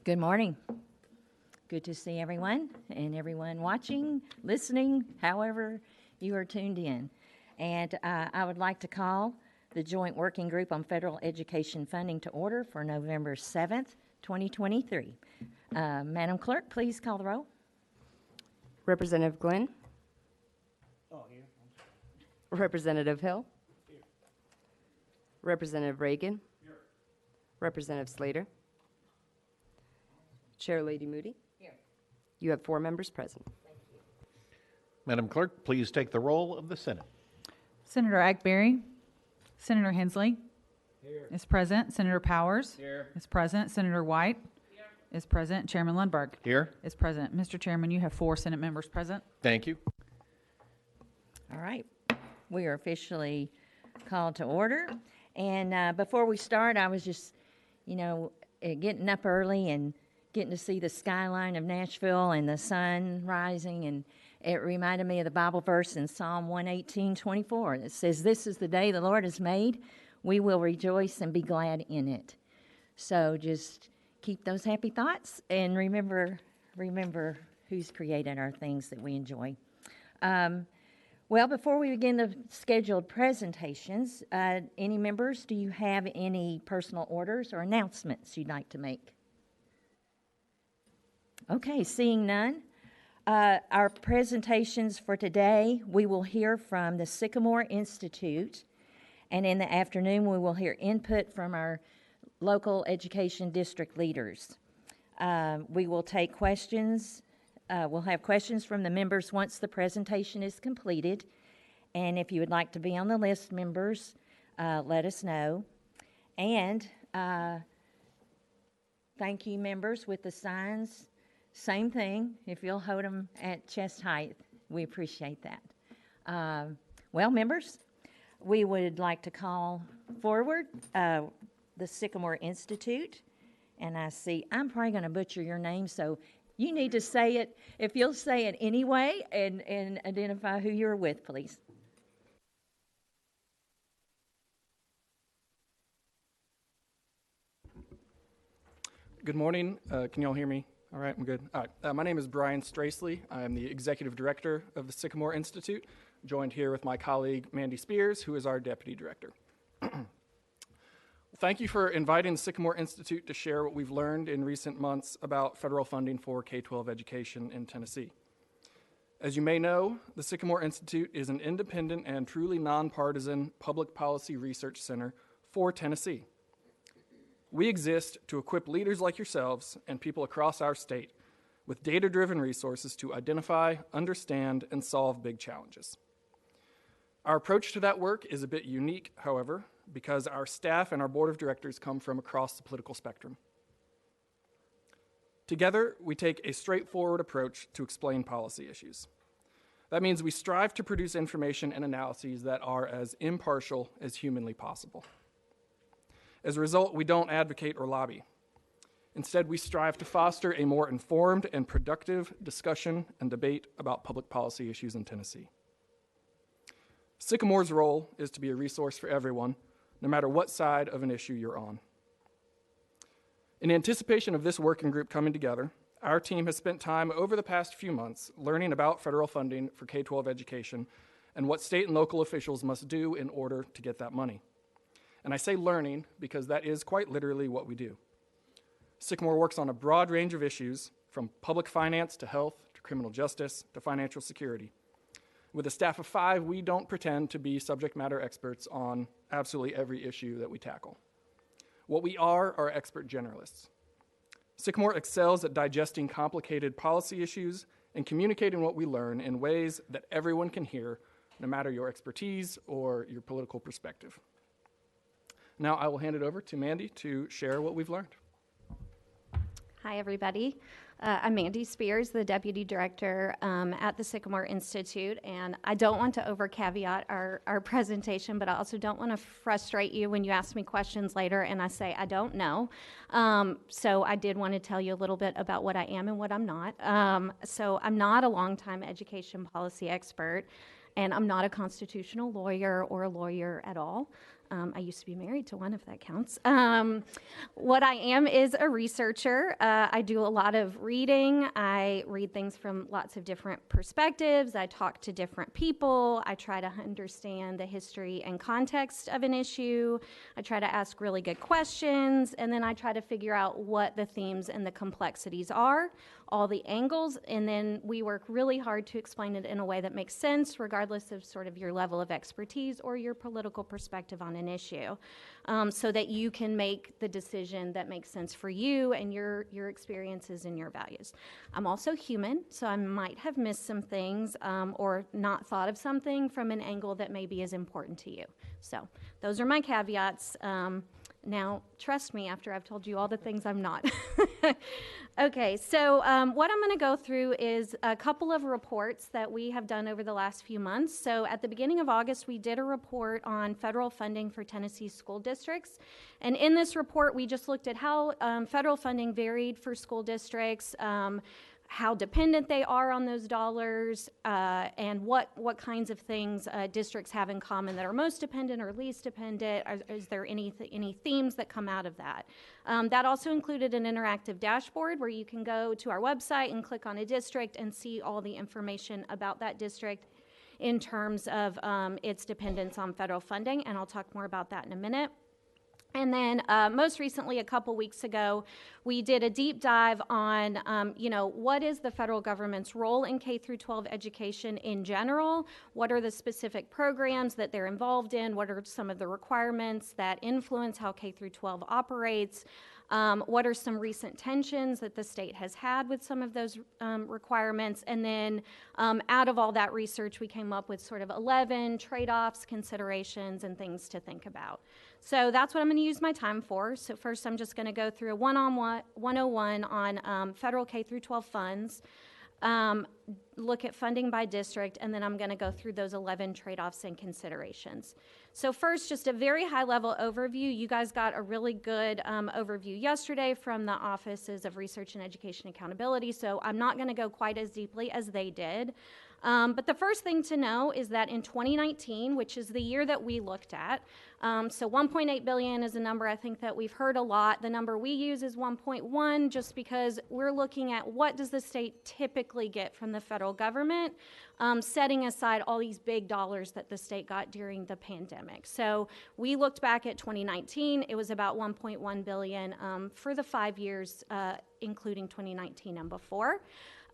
Good morning. Good to see everyone and everyone watching, listening, however you are tuned in. And I would like to call the Joint Working Group on Federal Education Funding to order for November 7th, 2023. Madam Clerk, please call the roll. Representative Glenn? Here. Representative Hill? Here. Representative Reagan? Here. Representative Slater? Chair Lady Moody? Here. You have 4 members present. Thank you. Madam Clerk, please take the roll of the Senate. Senator Agberry. Senator Hensley here. Is present. Senator Powers here. Is present. Senator White here. Is present. Chairman Lundberg Here. Is present. Mr. Chairman, you have 4 Senate members present. Thank you. All right. We are officially called to order. And before we start, I was just, getting up early and getting to see the skyline of Nashville and the sun rising, and it reminded me of the Bible verse in Psalm 118:24 that says, "This is the day the Lord has made. We will rejoice and be glad in it." So just keep those happy thoughts and remember who's created our things that we enjoy. Well, before we begin the scheduled presentations, any members, do you have any personal orders or announcements you'd like to make? Okay, seeing none. Our presentations for today, we will hear from the Sycamore Institute, and in the afternoon we will hear input from our local education district leaders. We will take questions. We'll have questions from the members once the presentation is completed, and if you would like to be on the list, members, let us know. And thank you, members with the signs. Same thing, if you'll hold them at chest height, we appreciate that. Well, members, we would like to call forward the Sycamore Institute, and I see, I'm probably going to butcher your name, so you need to say it, if you'll say it anyway, and identify who you're with, please. Good morning. Can you all hear me? All right, I'm good. All right. My name is Brian Stracely. I'm the Executive Director of the Sycamore Institute, joined here with my colleague Mandy Spears, who is our Deputy Director. Thank you for inviting the Sycamore Institute to share what we've learned in recent months about federal funding for K-12 education in Tennessee. As you may know, the Sycamore Institute is an independent and truly nonpartisan public policy research center for Tennessee. We exist to equip leaders like yourselves and people across our state with data-driven resources to identify, understand, and solve big challenges. Our approach to that work is a bit unique, however, because our staff and our board of directors come from across the political spectrum. Together, we take a straightforward approach to explain policy issues. That means we strive to produce information and analyses that are as impartial as humanly possible. As a result, we don't advocate or lobby. Instead, we strive to foster a more informed and productive discussion and debate about public policy issues in Tennessee. Sycamore's role is to be a resource for everyone, no matter what side of an issue you're on. In anticipation of this working group coming together, our team has spent time over the past few months learning about federal funding for K-12 education and what state and local officials must do in order to get that money. And I say learning because that is quite literally what we do. Sycamore works on a broad range of issues, from public finance to health to criminal justice to financial security. With a staff of 5, we don't pretend to be subject matter experts on absolutely every issue that we tackle. What we are expert generalists. Sycamore excels at digesting complicated policy issues and communicating what we learn in ways that everyone can hear, no matter your expertise or your political perspective. Now I will hand it over to Mandy to share what we've learned. Hi, everybody. I'm Mandy Spears, the Deputy Director at the Sycamore Institute, and I don't want to over-caveat our presentation, but I also don't want to frustrate you when you ask me questions later and I say I don't know. So I did want to tell you a little bit about what I am and what I'm not. So I'm not a longtime education policy expert. and I'm not a constitutional lawyer or a lawyer at all. I used to be married to one, if that counts. What I am is a researcher. I do a lot of reading. I read things from lots of different perspectives. I talk to different people. I try to understand the history and context of an issue. I try to ask really good questions, and then I try to figure out what the themes and the complexities are, all the angles, and then we work really hard to explain it in a way that makes sense, regardless of sort of your level of expertise or your political perspective on an issue, so that you can make the decision that makes sense for you and your experiences and your values. I'm also human, so I might have missed some things or not thought of something from an angle that maybe is important to you. So those are my caveats. Now, trust me after I've told you all the things I'm not. Okay, so what I'm going to go through is a couple of reports that we have done over the last few months. So at the beginning of August, we did a report on federal funding for Tennessee school districts. And in this report, we just looked at how federal funding varied for school districts, how dependent they are on those dollars, and what kinds of things districts have in common that are most dependent or least dependent. Is there any themes that come out of that? That also included an interactive dashboard where you can go to our website and click on a district and see all the information about that district in terms of its dependence on federal funding, and I'll talk more about that in a minute. And then most recently, a couple weeks ago, we did a deep dive on, what is the federal government's role in K through 12 education in general? What are the specific programs that they're involved in? What are some of the requirements that influence how K through 12 operates? What are some recent tensions that the state has had with some of those requirements? And then out of all that research, we came up with sort of 11 trade-offs, considerations, and things to think about. So that's what I'm going to use my time for. So first, I'm just going to go through a 101 on federal K through 12 funds, look at funding by district, and then I'm going to go through those 11 trade-offs and considerations. So first, just a very high-level overview. You guys got a really good overview yesterday from the Offices of Research and Education Accountability, so I'm not going to go quite as deeply as they did. But the first thing to know is that in 2019, which is the year that we looked at, so 1.8 billion is a number I think that we've heard a lot. The number we use is 1.1 just because we're looking at what does the state typically get from the federal government, setting aside all these big dollars that the state got during the pandemic. So we looked back at 2019, it was about 1.1 billion for the 5 years, including 2019 and before.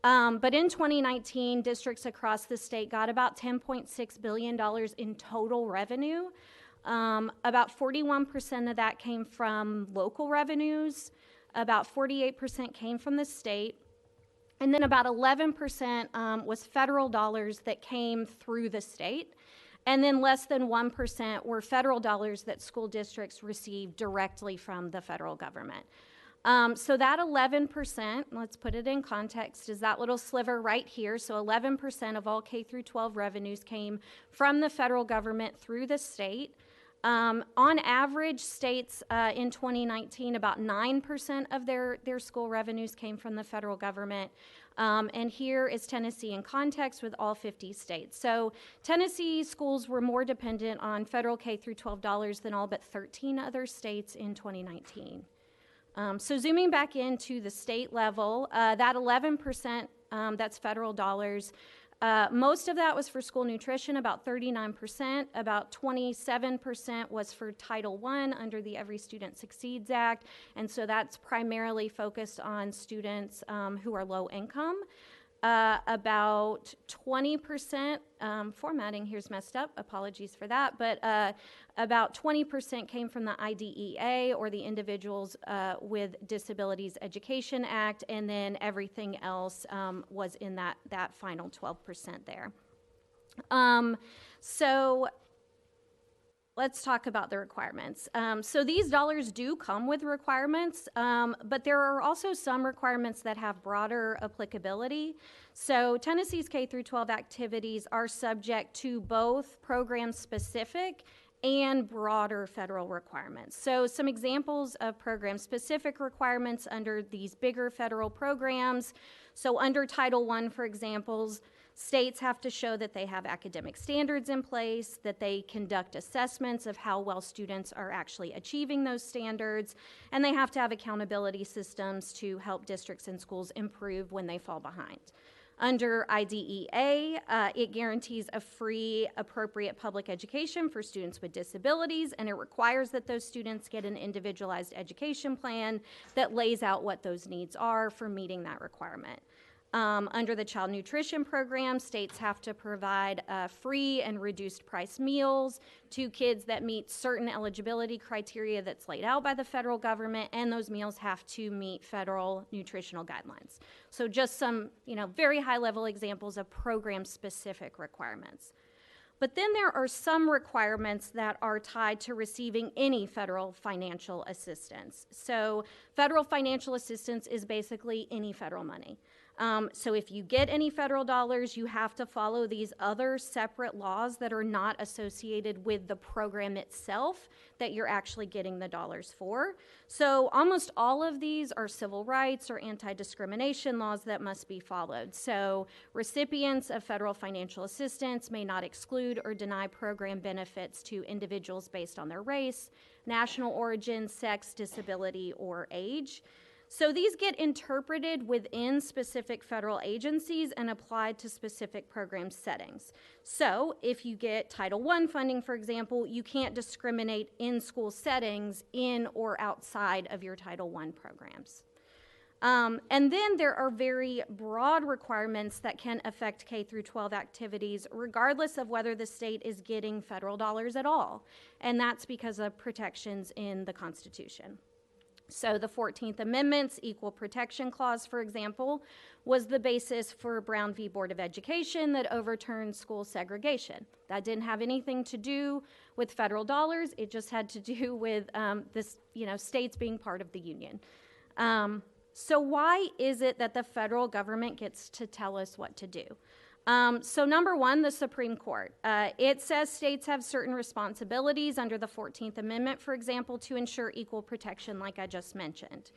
But in 2019, districts across the state got about $10.6 billion in total revenue. About 41% of that came from local revenues, about 48% came from the state, and then about 11% was federal dollars that came through the state, and then less than 1% were federal dollars that school districts received directly from the federal government. So that 11%, let's put it in context, is that little sliver right here. So 11% of all K through 12 revenues came from the federal government through the state. On average, states in 2019, about 9% of their school revenues came from the federal government. And here is Tennessee in context with all 50 states. So Tennessee schools were more dependent on federal K through 12 dollars than all but 13 other states in 2019. So zooming back into the state level, that 11%, that's federal dollars. Most of that was for school nutrition, about 39%. About 27% was for Title I under the Every Student Succeeds Act, and so that's primarily focused on students who are low income. About 20%, formatting here's messed up, apologies for that, but about 20% came from the IDEA, or the Individuals with Disabilities Education Act, and then everything else was in that final 12% there. So let's talk about the requirements. So these dollars do come with requirements, but there are also some requirements that have broader applicability. So Tennessee's K through 12 activities are subject to both program-specific and broader federal requirements. So some examples of program-specific requirements under these bigger federal programs. So under Title I, for example, States have to show that they have academic standards in place, that they conduct assessments of how well students are actually achieving those standards, and they have to have accountability systems to help districts and schools improve when they fall behind. Under IDEA, it guarantees a free, appropriate public education for students with disabilities, and it requires that those students get an individualized education plan that lays out what those needs are for meeting that requirement. Under the Child Nutrition Program, states have to provide free and reduced price meals to kids that meet certain eligibility criteria that's laid out by the federal government, and those meals have to meet federal nutritional guidelines. So just some, very high-level examples of program-specific requirements. But then there are some requirements that are tied to receiving any federal financial assistance. So federal financial assistance is basically any federal money. So if you get any federal dollars, you have to follow these other separate laws that are not associated with the program itself that you're actually getting the dollars for. So almost all of these are civil rights or anti-discrimination laws that must be followed. So recipients of federal financial assistance may not exclude or deny program benefits to individuals based on their race, national origin, sex, disability, or age. So these get interpreted within specific federal agencies and applied to specific program settings. So if you get Title I funding, for example, you can't discriminate in school settings in or outside of your Title I programs. And then there are very broad requirements that can affect K through 12 activities, regardless of whether the state is getting federal dollars at all. And that's because of protections in the Constitution. So the 14th Amendment's Equal Protection Clause, for example, was the basis for Brown v. Board of Education that overturned school segregation. That didn't have anything to do with federal dollars. It just had to do with states being part of the union. So why is it that the federal government gets to tell us what to do? So number one, the Supreme Court. It says states have certain responsibilities under the 14th Amendment, for example, to ensure equal protection, like I just mentioned.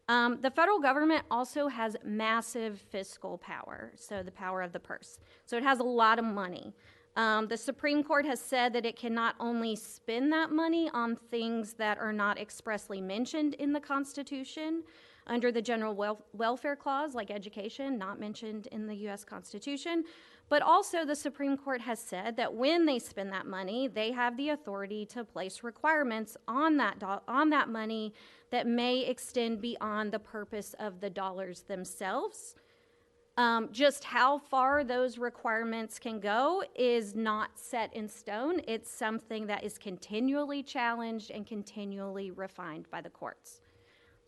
The federal government also has massive fiscal power, so the power of the purse. So it has a lot of money. The Supreme Court has said that it can not only spend that money on things that are not expressly mentioned in the Constitution, under the General Welfare Clause, like education, not mentioned in the U.S. Constitution. But also the Supreme Court has said that when they spend that money, they have the authority to place requirements on that money that may extend beyond the purpose of the dollars themselves. Just how far those requirements can go is not set in stone. It's something that is continually challenged and continually refined by the courts.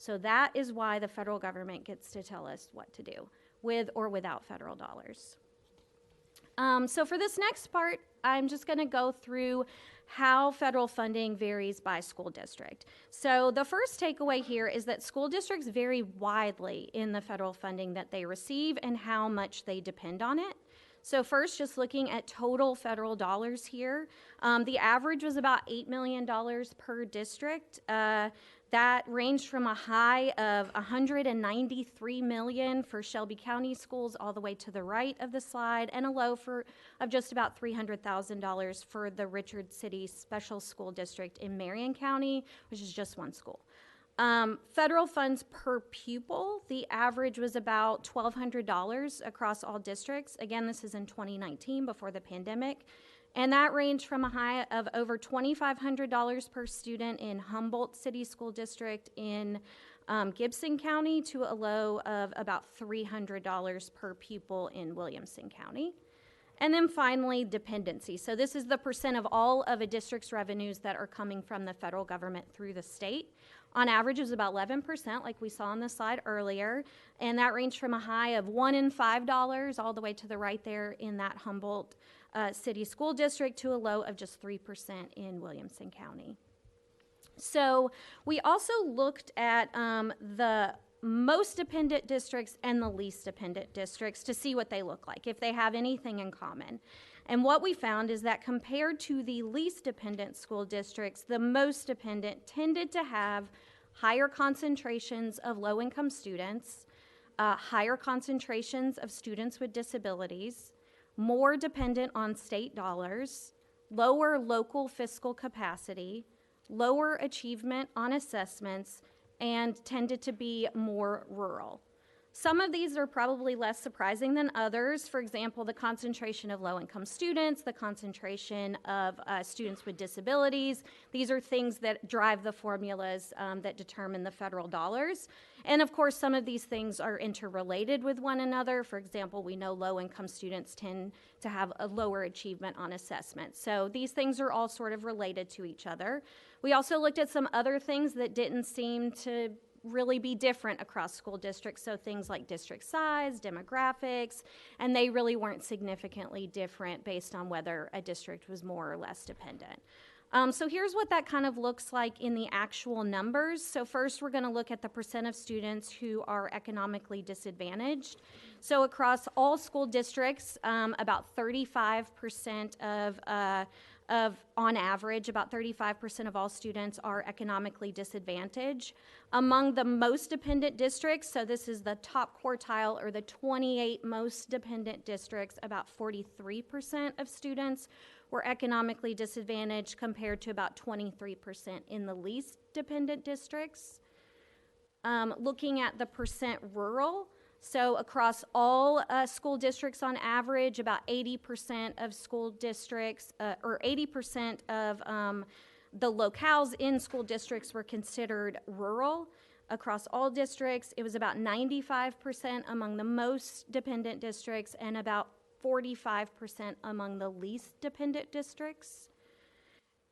So that is why the federal government gets to tell us what to do, with or without federal dollars. So for this next part, I'm just going to go through how federal funding varies by school district. So the first takeaway here is that school districts vary widely in the federal funding that they receive and how much they depend on it. So first, just looking at total federal dollars here, the average was about $8 million per district. That ranged from a high of $193 million for Shelby County schools all the way to the right of the slide, and a low of just about $300,000 for the Richard City Special School District in Marion County, which is just one school. Federal funds per pupil, the average was about $1,200 across all districts. Again, this is in 2019, before the pandemic. And that ranged from a high of over $2,500 per student in Humboldt City School District in Gibson County to a low of about $300 per pupil in Williamson County. And then finally, dependency. So this is the percent of all of a district's revenues that are coming from the federal government through the state. On average, it was about 11%, like we saw on the slide earlier, and that ranged from a high of $1 and $5 all the way to the right there in that Humboldt City School District to a low of just 3% in Williamson County. So we also looked at the most dependent districts and the least dependent districts to see what they look like, if they have anything in common. And what we found is that compared to the least dependent school districts, the most dependent tended to have higher concentrations of low-income students, higher concentrations of students with disabilities, more dependent on state dollars, lower local fiscal capacity, lower achievement on assessments, and tended to be more rural. Some of these are probably less surprising than others. For example, the concentration of low-income students, the concentration of students with disabilities. These are things that drive the formulas that determine the federal dollars. And of course, some of these things are interrelated with one another. For example, we know low-income students tend to have a lower achievement on assessment. So these things are all sort of related to each other. We also looked at some other things that didn't seem to really be different across school districts, so things like district size, demographics, and they really weren't significantly different based on whether a district was more or less dependent. So here's what that kind of looks like in the actual numbers. So first we're going to look at the percent of students who are economically disadvantaged. So across all school districts, about 35% on average, about 35% of all students are economically disadvantaged. Among the most dependent districts, so this is the top quartile or the 28 most dependent districts, about 43% of students were economically disadvantaged compared to about 23% in the least dependent districts. Looking at the percent rural, so across all school districts on average, about 80% of school districts, or 80% of the locales in school districts were considered rural. Across all districts, it was about 95% among the most dependent districts and about 45% among the least dependent districts.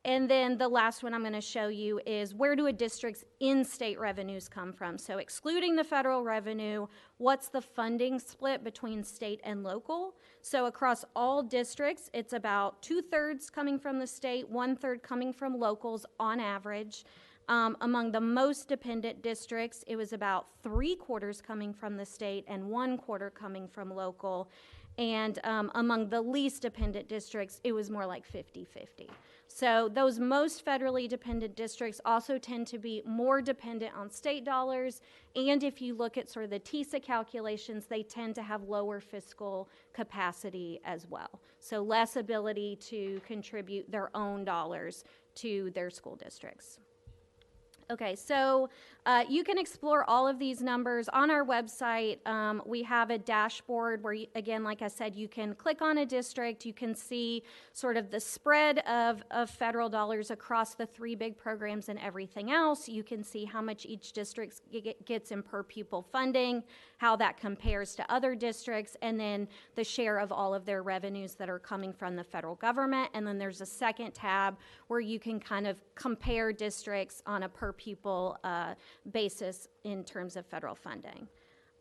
And then the last one I'm going to show you is where do a district's in-state revenues come from? So excluding the federal revenue, what's the funding split between state and local? So across all districts, it's about 2/3 coming from the state, 1/3 coming from locals on average. Among the most dependent districts, it was about 3/4 coming from the state and 1/4 coming from local. And among the least dependent districts, it was more like 50-50. So those most federally dependent districts also tend to be more dependent on state dollars. And if you look at sort of the TISA calculations, they tend to have lower fiscal capacity as well. So less ability to contribute their own dollars to their school districts. Okay, so you can explore all of these numbers on our website. We have a dashboard where, again, like I said, you can click on a district. You can see sort of the spread of federal dollars across the 3 big programs and everything else. You can see how much each district gets in per pupil funding, how that compares to other districts, and then the share of all of their revenues that are coming from the federal government. And then there's a second tab where you can kind of compare districts on a per pupil basis in terms of federal funding.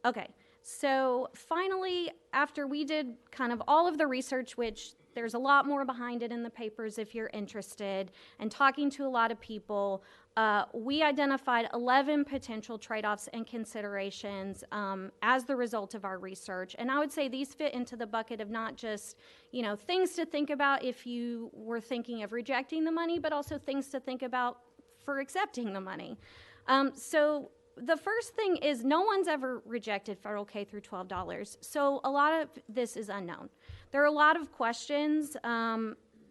Okay, so finally, after we did kind of all of the research, which there's a lot more behind it in the papers if you're interested, and talking to a lot of people, we identified 11 potential trade-offs and considerations as the result of our research. And I would say these fit into the bucket of not just, you know, things to think about if you were thinking of rejecting the money, but also things to think about for accepting the money. So the first thing is no one's ever rejected federal K through 12 dollars. So a lot of this is unknown. There are a lot of questions.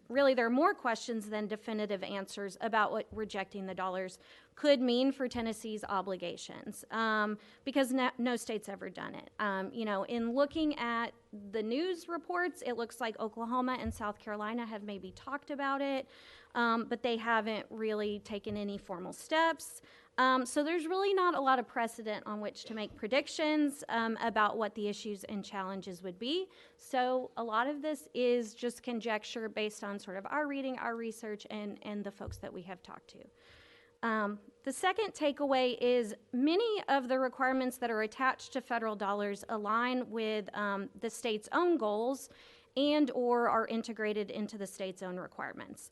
Really, there are more questions than definitive answers about what rejecting the dollars could mean for Tennessee's obligations, because no state's ever done it. You know, in looking at the news reports, it looks like Oklahoma and South Carolina have maybe talked about it, but they haven't really taken any formal steps. So there's really not a lot of precedent on which to make predictions about what the issues and challenges would be. So a lot of this is just conjecture based on sort of our reading, our research, and the folks that we have talked to. The second takeaway is many of the requirements that are attached to federal dollars align with the state's own goals and or are integrated into the state's own requirements.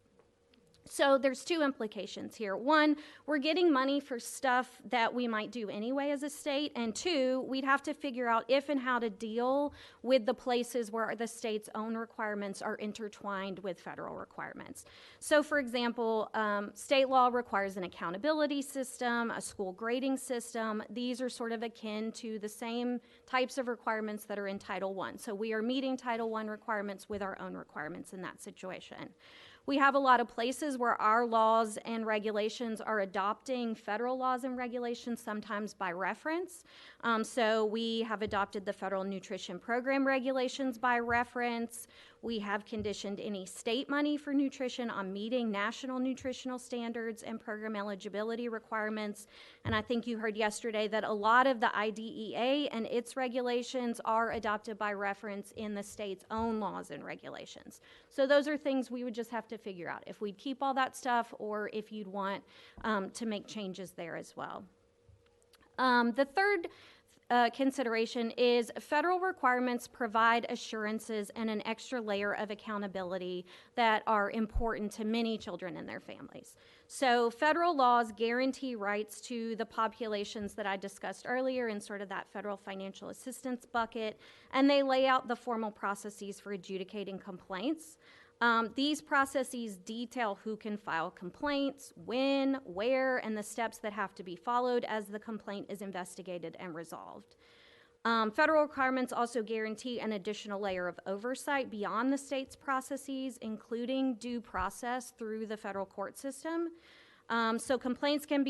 So there's two implications here. One, we're getting money for stuff that we might do anyway as a state. And two, we'd have to figure out if and how to deal with the places where the state's own requirements are intertwined with federal requirements. So for example, state law requires an accountability system, a school grading system. These are sort of akin to the same types of requirements that are in Title I. So we are meeting Title I requirements with our own requirements in that situation. We have a lot of places where our laws and regulations are adopting federal laws and regulations, sometimes by reference. So we have adopted the Federal Nutrition Program regulations by reference. We have conditioned any state money for nutrition on meeting national nutritional standards and program eligibility requirements. And I think you heard yesterday that a lot of the IDEA and its regulations are adopted by reference in the state's own laws and regulations. So those are things we would just have to figure out if we'd keep all that stuff or if you'd want to make changes there as well. The third consideration is federal requirements provide assurances and an extra layer of accountability that are important to many children and their families. So federal laws guarantee rights to the populations that I discussed earlier in sort of that federal financial assistance bucket, and they lay out the formal processes for adjudicating complaints. These processes detail who can file complaints, when, where, and the steps that have to be followed as the complaint is investigated and resolved. Federal requirements also guarantee an additional layer of oversight beyond the state's processes, including due process through the federal court system. So complaints can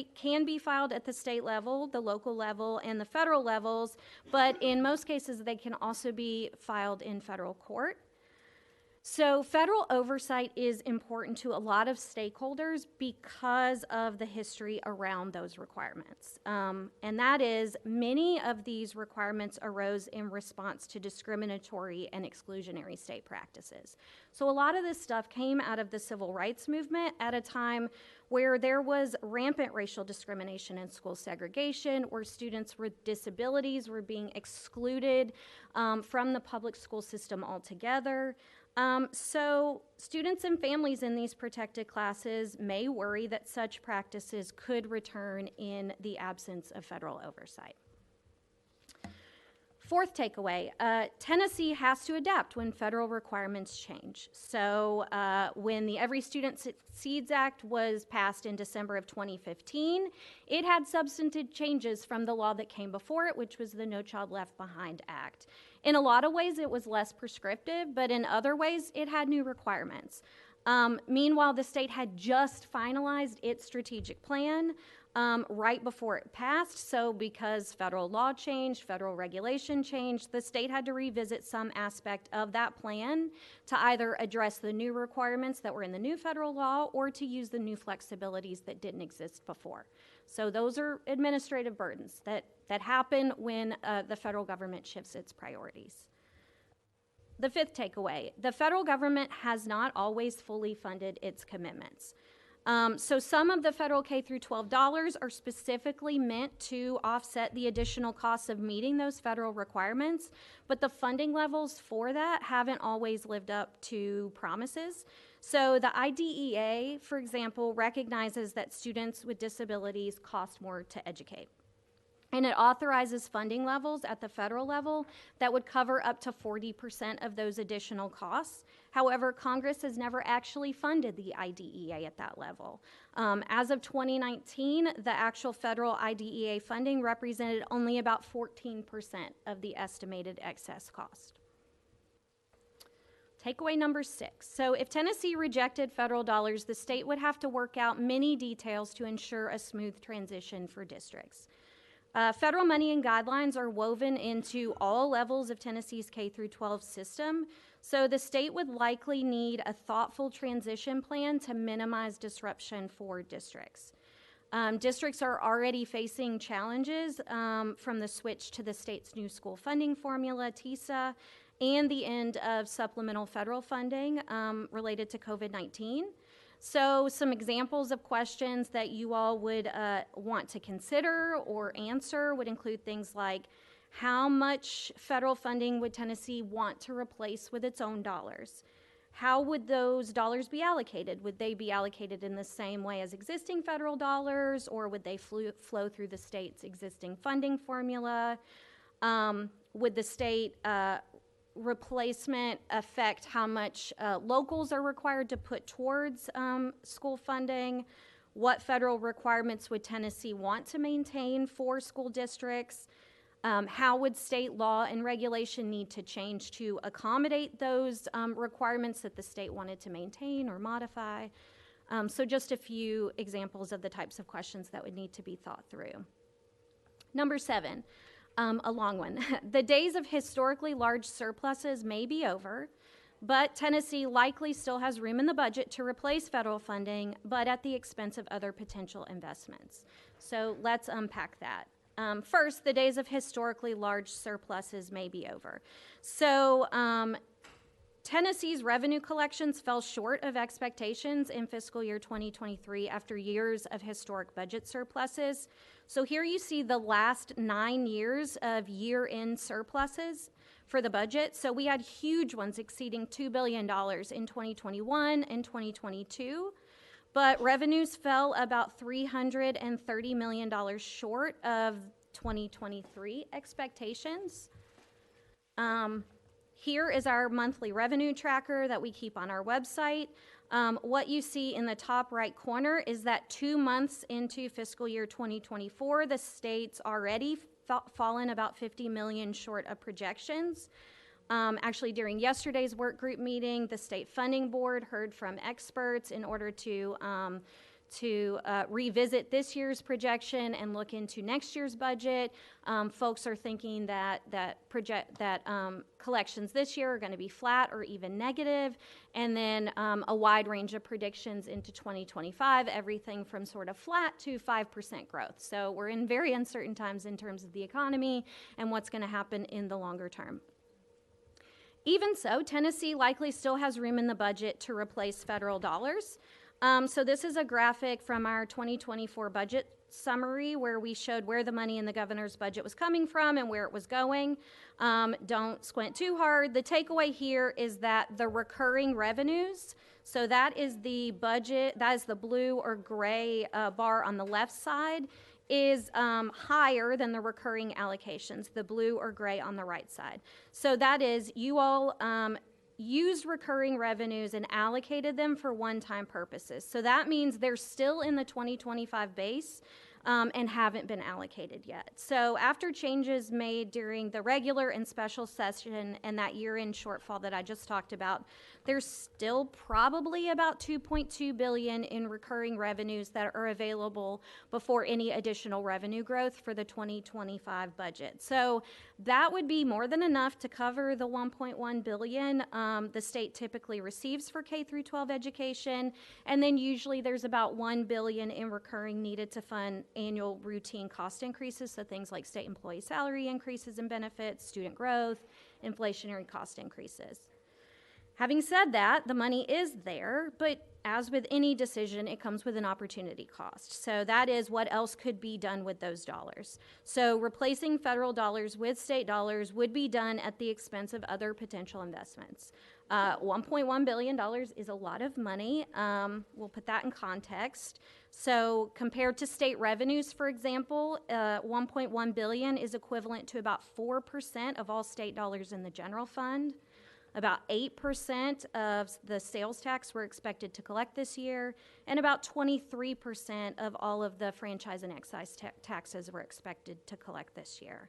be filed at the state level, the local level, and the federal levels, but in most cases they can also be filed in federal court. So federal oversight is important to a lot of stakeholders because of the history around those requirements. And that is, many of these requirements arose in response to discriminatory and exclusionary state practices. So a lot of this stuff came out of the civil rights movement at a time where there was rampant racial discrimination and school segregation, where students with disabilities were being excluded from the public school system altogether. So students and families in these protected classes may worry that such practices could return in the absence of federal oversight. Fourth takeaway, Tennessee has to adapt when federal requirements change. So when the Every Student Succeeds Act was passed in December of 2015, it had substantive changes from the law that came before it, which was the No Child Left Behind Act. In a lot of ways, it was less prescriptive, but in other ways, it had new requirements. Meanwhile, the state had just finalized its strategic plan right before it passed. So because federal law changed, federal regulation changed, the state had to revisit some aspect of that plan to either address the new requirements that were in the new federal law or to use the new flexibilities that didn't exist before. So those are administrative burdens that happen when the federal government shifts its priorities. The fifth takeaway, the federal government has not always fully funded its commitments. So some of the federal K through 12 dollars are specifically meant to offset the additional costs of meeting those federal requirements, but the funding levels for that haven't always lived up to promises. So the IDEA, for example, recognizes that students with disabilities cost more to educate. And it authorizes funding levels at the federal level that would cover up to 40% of those additional costs. However, Congress has never actually funded the IDEA at that level. As of 2019, the actual federal IDEA funding represented only about 14% of the estimated excess cost. Takeaway number 6. So if Tennessee rejected federal dollars, the state would have to work out many details to ensure a smooth transition for districts. Federal money and guidelines are woven into all levels of Tennessee's K through 12 system, so the state would likely need a thoughtful transition plan to minimize disruption for districts. Districts are already facing challenges from the switch to the state's new school funding formula, TISA, and the end of supplemental federal funding related to COVID-19. So some examples of questions that you all would want to consider or answer would include things like, how much federal funding would Tennessee want to replace with its own dollars? how would those dollars be allocated? Would they be allocated in the same way as existing federal dollars, or would they flow through the state's existing funding formula? Would the state replacement affect how much locals are required to put towards school funding? What federal requirements would Tennessee want to maintain for school districts? How would state law and regulation need to change to accommodate those requirements that the state wanted to maintain or modify? So just a few examples of the types of questions that would need to be thought through. Number 7, a long one. The days of historically large surpluses may be over, but Tennessee likely still has room in the budget to replace federal funding, but at the expense of other potential investments. So let's unpack that. First, the days of historically large surpluses may be over. So Tennessee's revenue collections fell short of expectations in fiscal year 2023 after years of historic budget surpluses. So here you see the last 9 years of year-end surpluses for the budget. So we had huge ones exceeding $2 billion in 2021 and 2022. But revenues fell about $330 million short of 2023 expectations. Here is our monthly revenue tracker that we keep on our website. What you see in the top right corner is that 2 months into fiscal year 2024, the state's already fallen about 50 million short of projections. Actually, during yesterday's work group meeting, the State Funding Board heard from experts in order to revisit this year's projection and look into next year's budget. Folks are thinking that collections this year are going to be flat or even negative, and then a wide range of predictions into 2025, everything from sort of flat to 5% growth. So we're in very uncertain times in terms of the economy and what's going to happen in the longer term. Even so, Tennessee likely still has room in the budget to replace federal dollars. So this is a graphic from our 2024 budget summary where we showed where the money in the governor's budget was coming from and where it was going. Don't squint too hard. The takeaway here is that the recurring revenues, so that is the budget, that is the blue or gray bar on the left side, is higher than the recurring allocations, the blue or gray on the right side. So that is, you all used recurring revenues and allocated them for one-time purposes. So that means they're still in the 2025 base and haven't been allocated yet. So after changes made during the regular and special session and that year-end shortfall that I just talked about, there's still probably about $2.2 billion in recurring revenues that are available before any additional revenue growth for the 2025 budget. So that would be more than enough to cover the $1.1 billion the state typically receives for K through 12 education, and then usually there's about $1 billion in recurring needed to fund annual routine cost increases, so things like state employee salary increases and benefits, student growth, inflationary cost increases. Having said that, the money is there, but as with any decision, it comes with an opportunity cost. So that is what else could be done with those dollars. So replacing federal dollars with state dollars would be done at the expense of other potential investments. $1.1 billion is a lot of money. We'll put that in context. So compared to state revenues, for example, $1.1 billion is equivalent to about 4% of all state dollars in the general fund. About 8% of the sales tax we're expected to collect this year, and about 23% of all of the franchise and excise taxes we're expected to collect this year.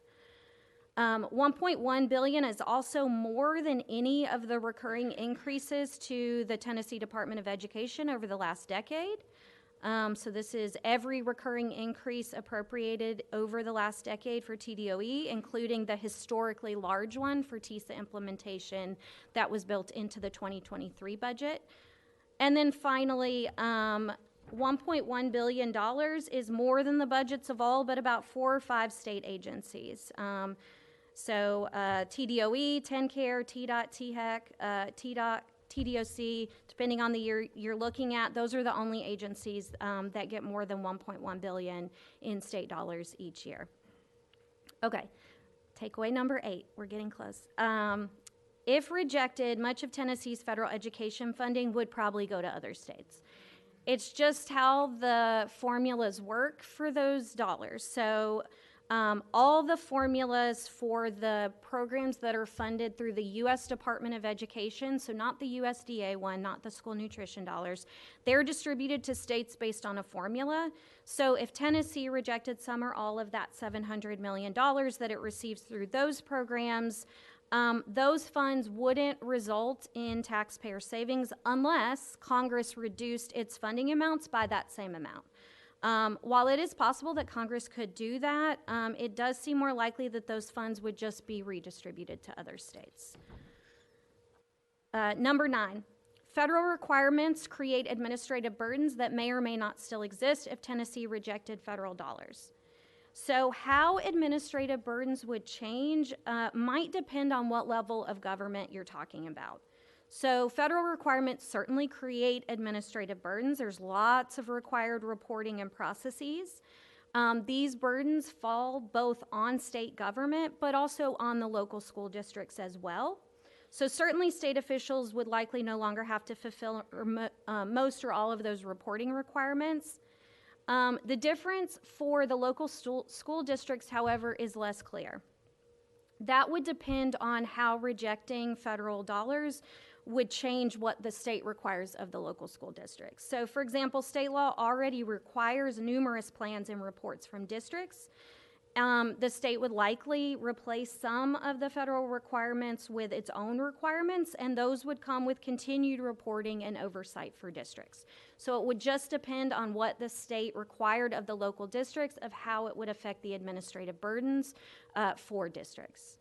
$1.1 billion is also more than any of the recurring increases to the Tennessee Department of Education over the last decade. So this is every recurring increase appropriated over the last decade for TDOE, including the historically large one for TISA implementation that was built into the 2023 budget. And then finally, $1.1 billion is more than the budgets of all but about 4 or 5 state agencies. TDOE, TennCare, TDOT, THEC, TDOC, TDOC, depending on the year you're looking at, those are the only agencies that get more than $1.1 billion in state dollars each year. Okay, takeaway number 8, we're getting close. if rejected, much of Tennessee's federal education funding would probably go to other states. It's just how the formulas work for those dollars. So all the formulas for the programs that are funded through the U.S. Department of Education, so not the USDA one, not the school nutrition dollars, they're distributed to states based on a formula. So if Tennessee rejected some or all of that $700 million that it receives through those programs, those funds wouldn't result in taxpayer savings unless Congress reduced its funding amounts by that same amount. While it is possible that Congress could do that, it does seem more likely that those funds would just be redistributed to other states. Number 9, federal requirements create administrative burdens that may or may not still exist if Tennessee rejected federal dollars. So how administrative burdens would change might depend on what level of government you're talking about. So federal requirements certainly create administrative burdens. There's lots of required reporting and processes. These burdens fall both on state government, but also on the local school districts as well. So certainly state officials would likely no longer have to fulfill most or all of those reporting requirements. The difference for the local school districts, however, is less clear. That would depend on how rejecting federal dollars would change what the state requires of the local school districts. So, for example, state law already requires numerous plans and reports from districts. The state would likely replace some of the federal requirements with its own requirements, and those would come with continued reporting and oversight for districts. So it would just depend on what the state required of the local districts of how it would affect the administrative burdens for districts.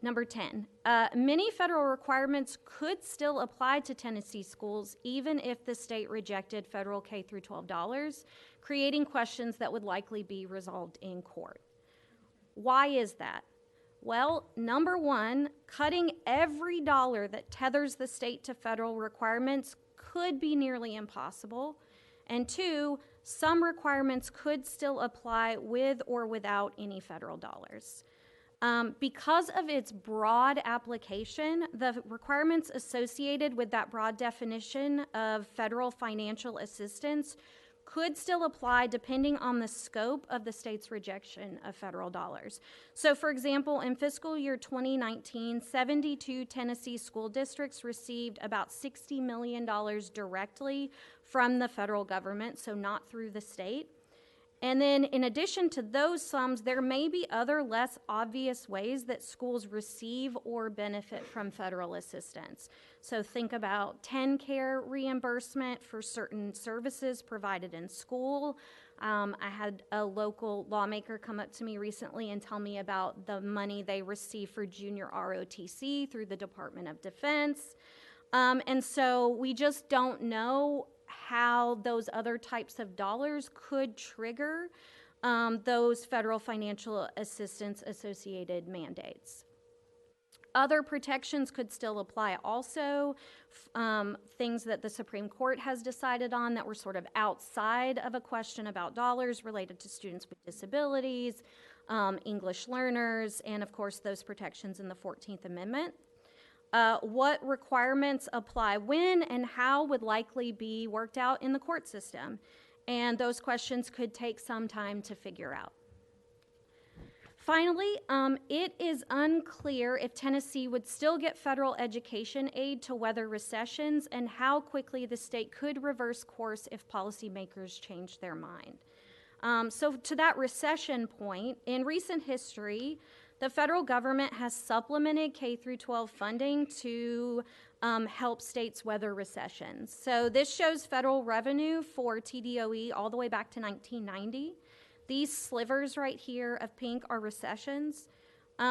Number 10, many federal requirements could still apply to Tennessee schools even if the state rejected federal K through 12 dollars, creating questions that would likely be resolved in court. Why is that? Well, number 1, cutting every dollar that tethers the state to federal requirements could be nearly impossible. And 2, some requirements could still apply with or without any federal dollars. Because of its broad application, the requirements associated with that broad definition of federal financial assistance could still apply depending on the scope of the state's rejection of federal dollars. So, for example, in fiscal year 2019, 72 Tennessee school districts received about $60 million directly from the federal government, so not through the state. And then in addition to those sums, there may be other less obvious ways that schools receive or benefit from federal assistance. So think about TennCare reimbursement for certain services provided in school. I had a local lawmaker come up to me recently and tell me about the money they receive for junior ROTC through the Department of Defense. And so we just don't know how those other types of dollars could trigger those federal financial assistance associated mandates. Other protections could still apply also, things that the Supreme Court has decided on that were sort of outside of a question about dollars related to students with disabilities, English learners, and of course those protections in the 14th Amendment. What requirements apply when and how would likely be worked out in the court system. And those questions could take some time to figure out. Finally, it is unclear if Tennessee would still get federal education aid to weather recessions and how quickly the state could reverse course if policymakers change their mind. So to that recession point, in recent history, the federal government has supplemented K through 12 funding to help states weather recessions. So this shows federal revenue for TDOE all the way back to 1990. These slivers right here of pink are recessions.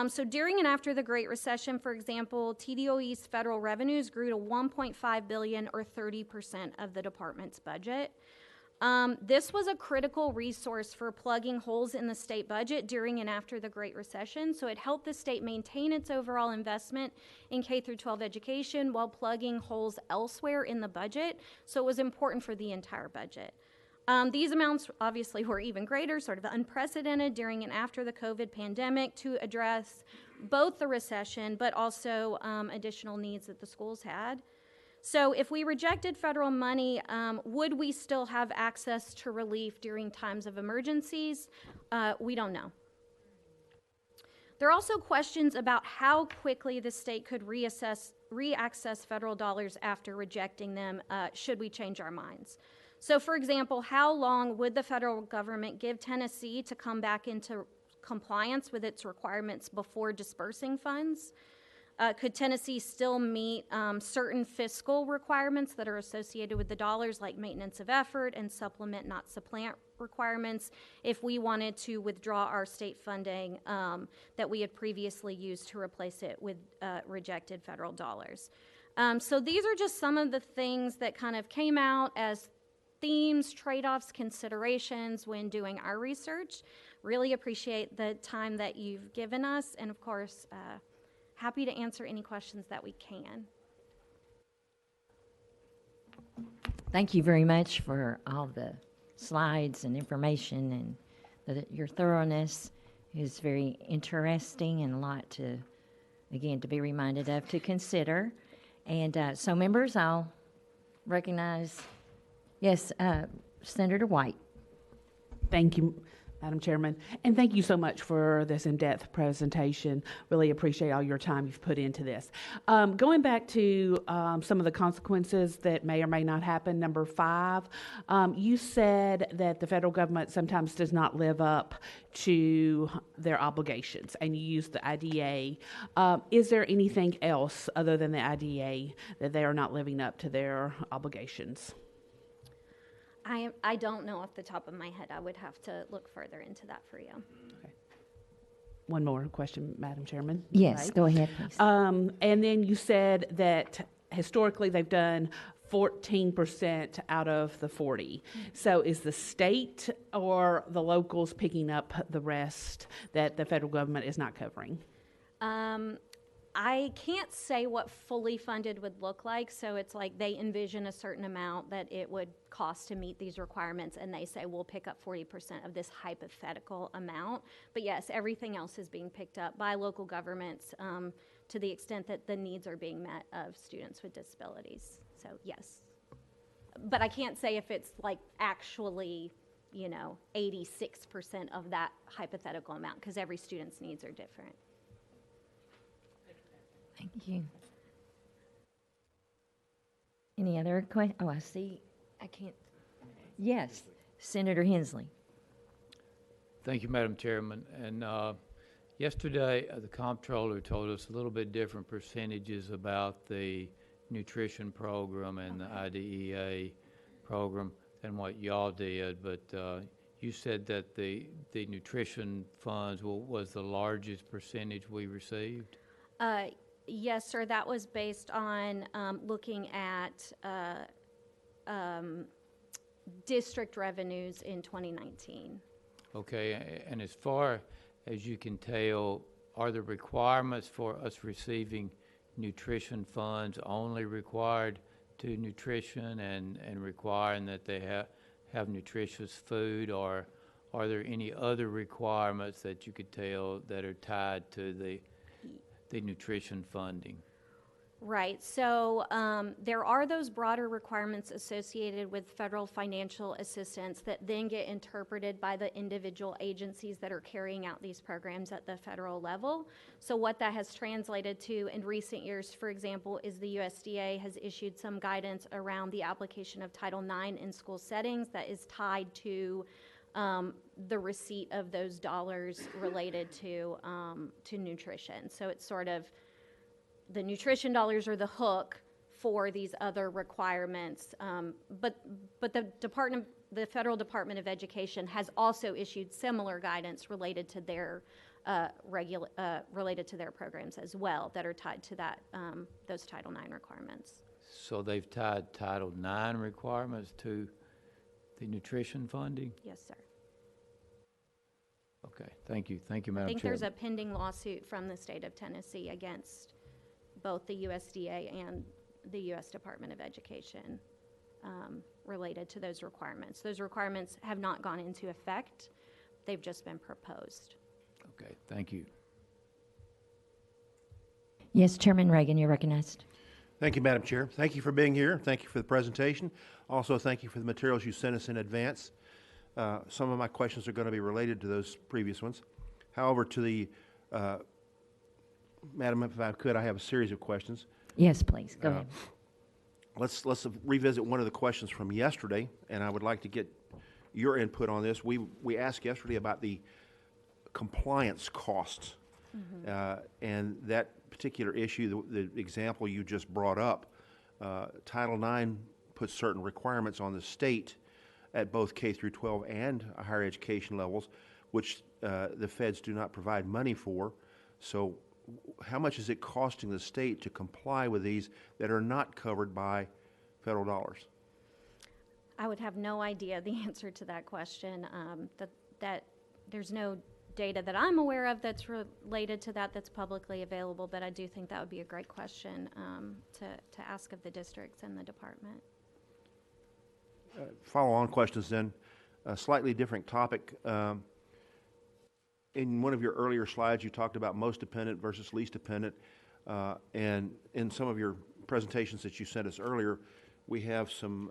So during and after the Great Recession, for example, TDOE's federal revenues grew to $1.5 billion or 30% of the department's budget. This was a critical resource for plugging holes in the state budget during and after the Great Recession, so it helped the state maintain its overall investment in K through 12 education while plugging holes elsewhere in the budget, so it was important for the entire budget. These amounts obviously were even greater, sort of unprecedented during and after the COVID pandemic to address both the recession, but also additional needs that the schools had. So if we rejected federal money, would we still have access to relief during times of emergencies? We don't know. There are also questions about how quickly the state could reaccess federal dollars after rejecting them, should we change our minds. So for example, how long would the federal government give Tennessee to come back into compliance with its requirements before dispersing funds? Could Tennessee still meet certain fiscal requirements that are associated with the dollars, like maintenance of effort and supplement, not supplant requirements, if we wanted to withdraw our state funding that we had previously used to replace it with rejected federal dollars? So these are just some of the things that kind of came out as themes, trade-offs, considerations when doing our research. Really appreciate the time that you've given us, and of course, happy to answer any questions that we can. Thank you very much for all the slides and information, and your thoroughness is very interesting and a lot to, again, to be reminded of, to consider. And so members, I'll recognize, yes, Senator White. Thank you, Madam Chairman, and thank you so much for this in-depth presentation. Really appreciate all your time you've put into this. Going back to some of the consequences that may or may not happen, number 5, you said that the federal government sometimes does not live up to their obligations, and you used the IDA. Is there anything else other than the IDA that they are not living up to their obligations? I don't know off the top of my head. I would have to look further into that for you. Okay. One more question, Madam Chairman. Yes, Right. go ahead, please. And then you said that historically they've done 14% out of the 40. So is the state or the locals picking up the rest that the federal government is not covering? I can't say what fully funded would look like, so it's like they envision a certain amount that it would cost to meet these requirements, and they say we'll pick up 40% of this hypothetical amount. But yes, everything else is being picked up by local governments to the extent that the needs are being met of students with disabilities. So yes. But I can't say if it's like actually, 86% of that hypothetical amount, because every student's needs are different. Thank you. Any other questions? Oh, I see. I can't. Yes, Senator Hensley. Thank you, Madam Chairman. And yesterday, the comptroller told us a little bit different percentages about the nutrition program and the IDEA program than what y'all did. But you said that the nutrition funds was the largest percentage we received? Yes, sir. That was based on looking at district revenues in 2019. Okay, and as far as you can tell, are the requirements for us receiving nutrition funds only required to nutrition and requiring that they have nutritious food, or are there any other requirements that you could tell that are tied to the nutrition funding? Right. So there are those broader requirements associated with federal financial assistance that then get interpreted by the individual agencies that are carrying out these programs at the federal level. So what that has translated to in recent years, for example, is the USDA has issued some guidance around the application of Title IX in school settings that is tied to the receipt of those dollars related to nutrition. So it's sort of the nutrition dollars are the hook for these other requirements. But the Federal Department of Education has also issued similar guidance related to their programs as well that are tied to that those Title IX requirements. So they've tied Title IX requirements to the nutrition funding? Yes, sir. Okay, thank you, Madam Chairman. I think there's a pending lawsuit from the state of Tennessee against both the USDA and the U.S. Department of Education related to those requirements. Those requirements have not gone into effect. They've just been proposed. Okay, thank you. Yes, Chairman Reagan, you're recognized. Thank you, Madam Chair. Thank you for being here. Thank you for the presentation. Also, thank you for the materials you sent us in advance. Some of my questions are going to be related to those previous ones. However, to the, Madam, if I could, I have a series of questions. Yes, please, go ahead. Let's revisit one of the questions from yesterday, and I would like to get your input on this. We asked yesterday about the compliance costs, and that particular issue, the example you just brought up, Title IX puts certain requirements on the state at both K through 12 and higher education levels, which the feds do not provide money for. So how much is it costing the state to comply with these that are not covered by federal dollars? I would have no idea the answer to that question. That there's no data that I'm aware of that's related to that that's publicly available, but I do think that would be a great question to ask of the districts and the department. Follow-on questions then. A slightly different topic. In one of your earlier slides, you talked about most dependent versus least dependent, and in some of your presentations that you sent us earlier, we have some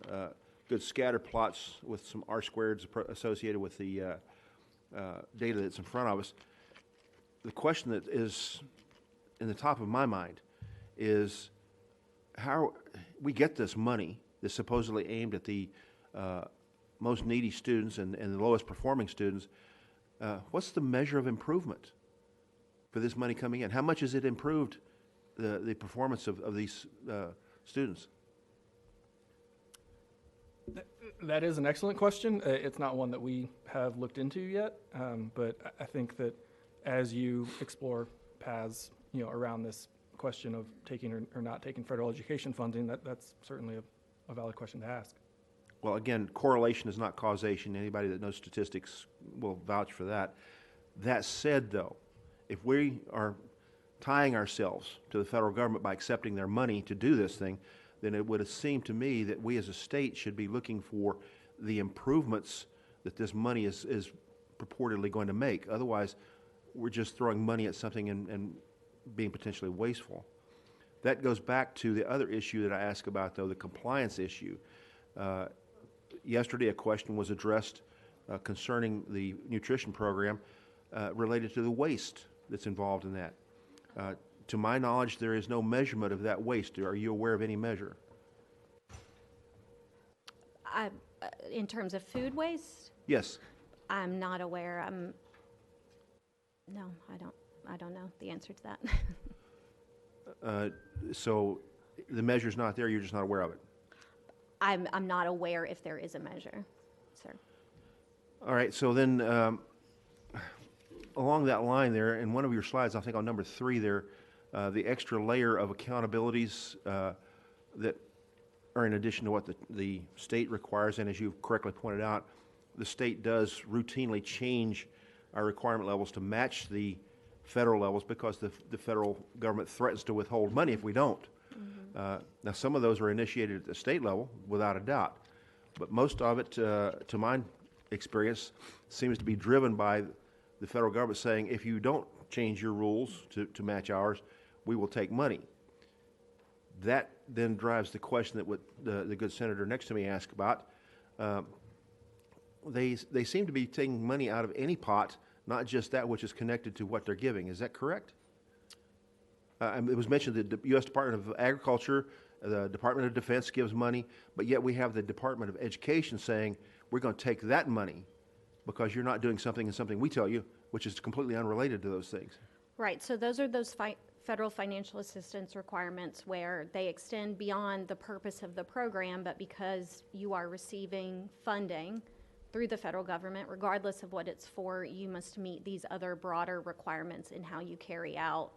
good scatter plots with some R-squareds associated with the data that's in front of us. The question that is in the top of my mind is how we get this money that's supposedly aimed at the most needy students and the lowest performing students. What's the measure of improvement for this money coming in? How much has it improved the performance of these students? That is an excellent question. It's not one that we have looked into yet, but I think that as you explore paths, around this question of taking or not taking federal education funding, that's certainly a valid question to ask. Well, again, correlation is not causation. Anybody that knows statistics will vouch for that. That said, though, if we are tying ourselves to the federal government by accepting their money to do this thing, then it would seem to me that we as a state should be looking for the improvements that this money is purportedly going to make. Otherwise, we're just throwing money at something and being potentially wasteful. That goes back to the other issue that I asked about, though, the compliance issue. Yesterday, a question was addressed concerning the nutrition program related to the waste that's involved in that. To my knowledge, there is no measurement of that waste. Are you aware of any measure? In terms of food waste, Yes. I'm not aware. No, I don't know the answer to that. So the measure's not there, you're just not aware of it? I'm not aware if there is a measure, sir. All right, so then along that line there, in one of your slides, I think on number 3 there, the extra layer of accountabilities that are in addition to what the state requires, and as you correctly pointed out, the state does routinely change our requirement levels to match the federal levels because the federal government threatens to withhold money if we don't. Now, some of those are initiated at the state level, without a doubt, but most of it, to my experience, seems to be driven by the federal government saying, if you don't change your rules to match ours, we will take money. That then drives the question that what the good senator next to me asked about. They seem to be taking money out of any pot, not just that which is connected to what they're giving. Is that correct? It was mentioned that the U.S. Department of Agriculture, the Department of Defense gives money, but yet we have the Department of Education saying, we're going to take that money because you're not doing something and something we tell you, which is completely unrelated to those things. Right, so those are those federal financial assistance requirements where they extend beyond the purpose of the program, but because you are receiving funding through the federal government, regardless of what it's for, you must meet these other broader requirements in how you carry out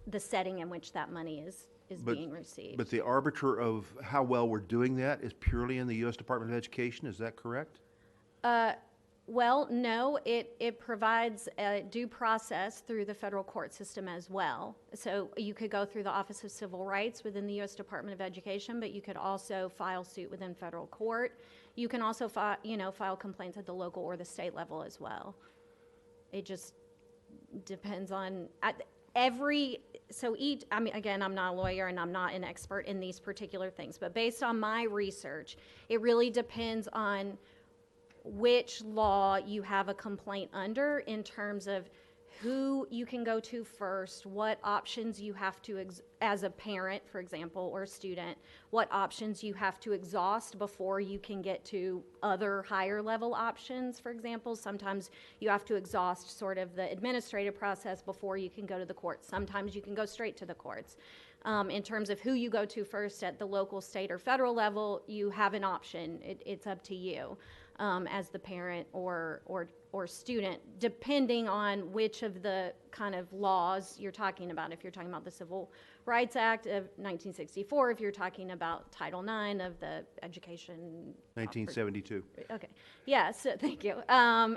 the setting in which that money is being received. But the arbiter of how well we're doing that is purely in the U.S. Department of Education, is that correct? Well, no, it provides a due process through the federal court system as well. So you could go through the Office of Civil Rights within the U.S. Department of Education, but you could also file suit within federal court. You can also file complaints at the local or the state level as well. It just depends on, I mean, again, I'm not a lawyer and I'm not an expert in these particular things, but based on my research, it really depends on which law you have a complaint under in terms of who you can go to first, what options you have to, as a parent, for example, or a student, what options you have to exhaust before you can get to other higher level options, for example. Sometimes you have to exhaust sort of the administrative process before you can go to the courts. Sometimes you can go straight to the courts. In terms of who you go to first at the local, state, or federal level, you have an option. It's up to you as the parent or student, depending on which of the kind of laws you're talking about. If you're talking about the Civil Rights Act of 1964, if you're talking about Title IX of the Education. 1972. Okay, yeah, so thank you.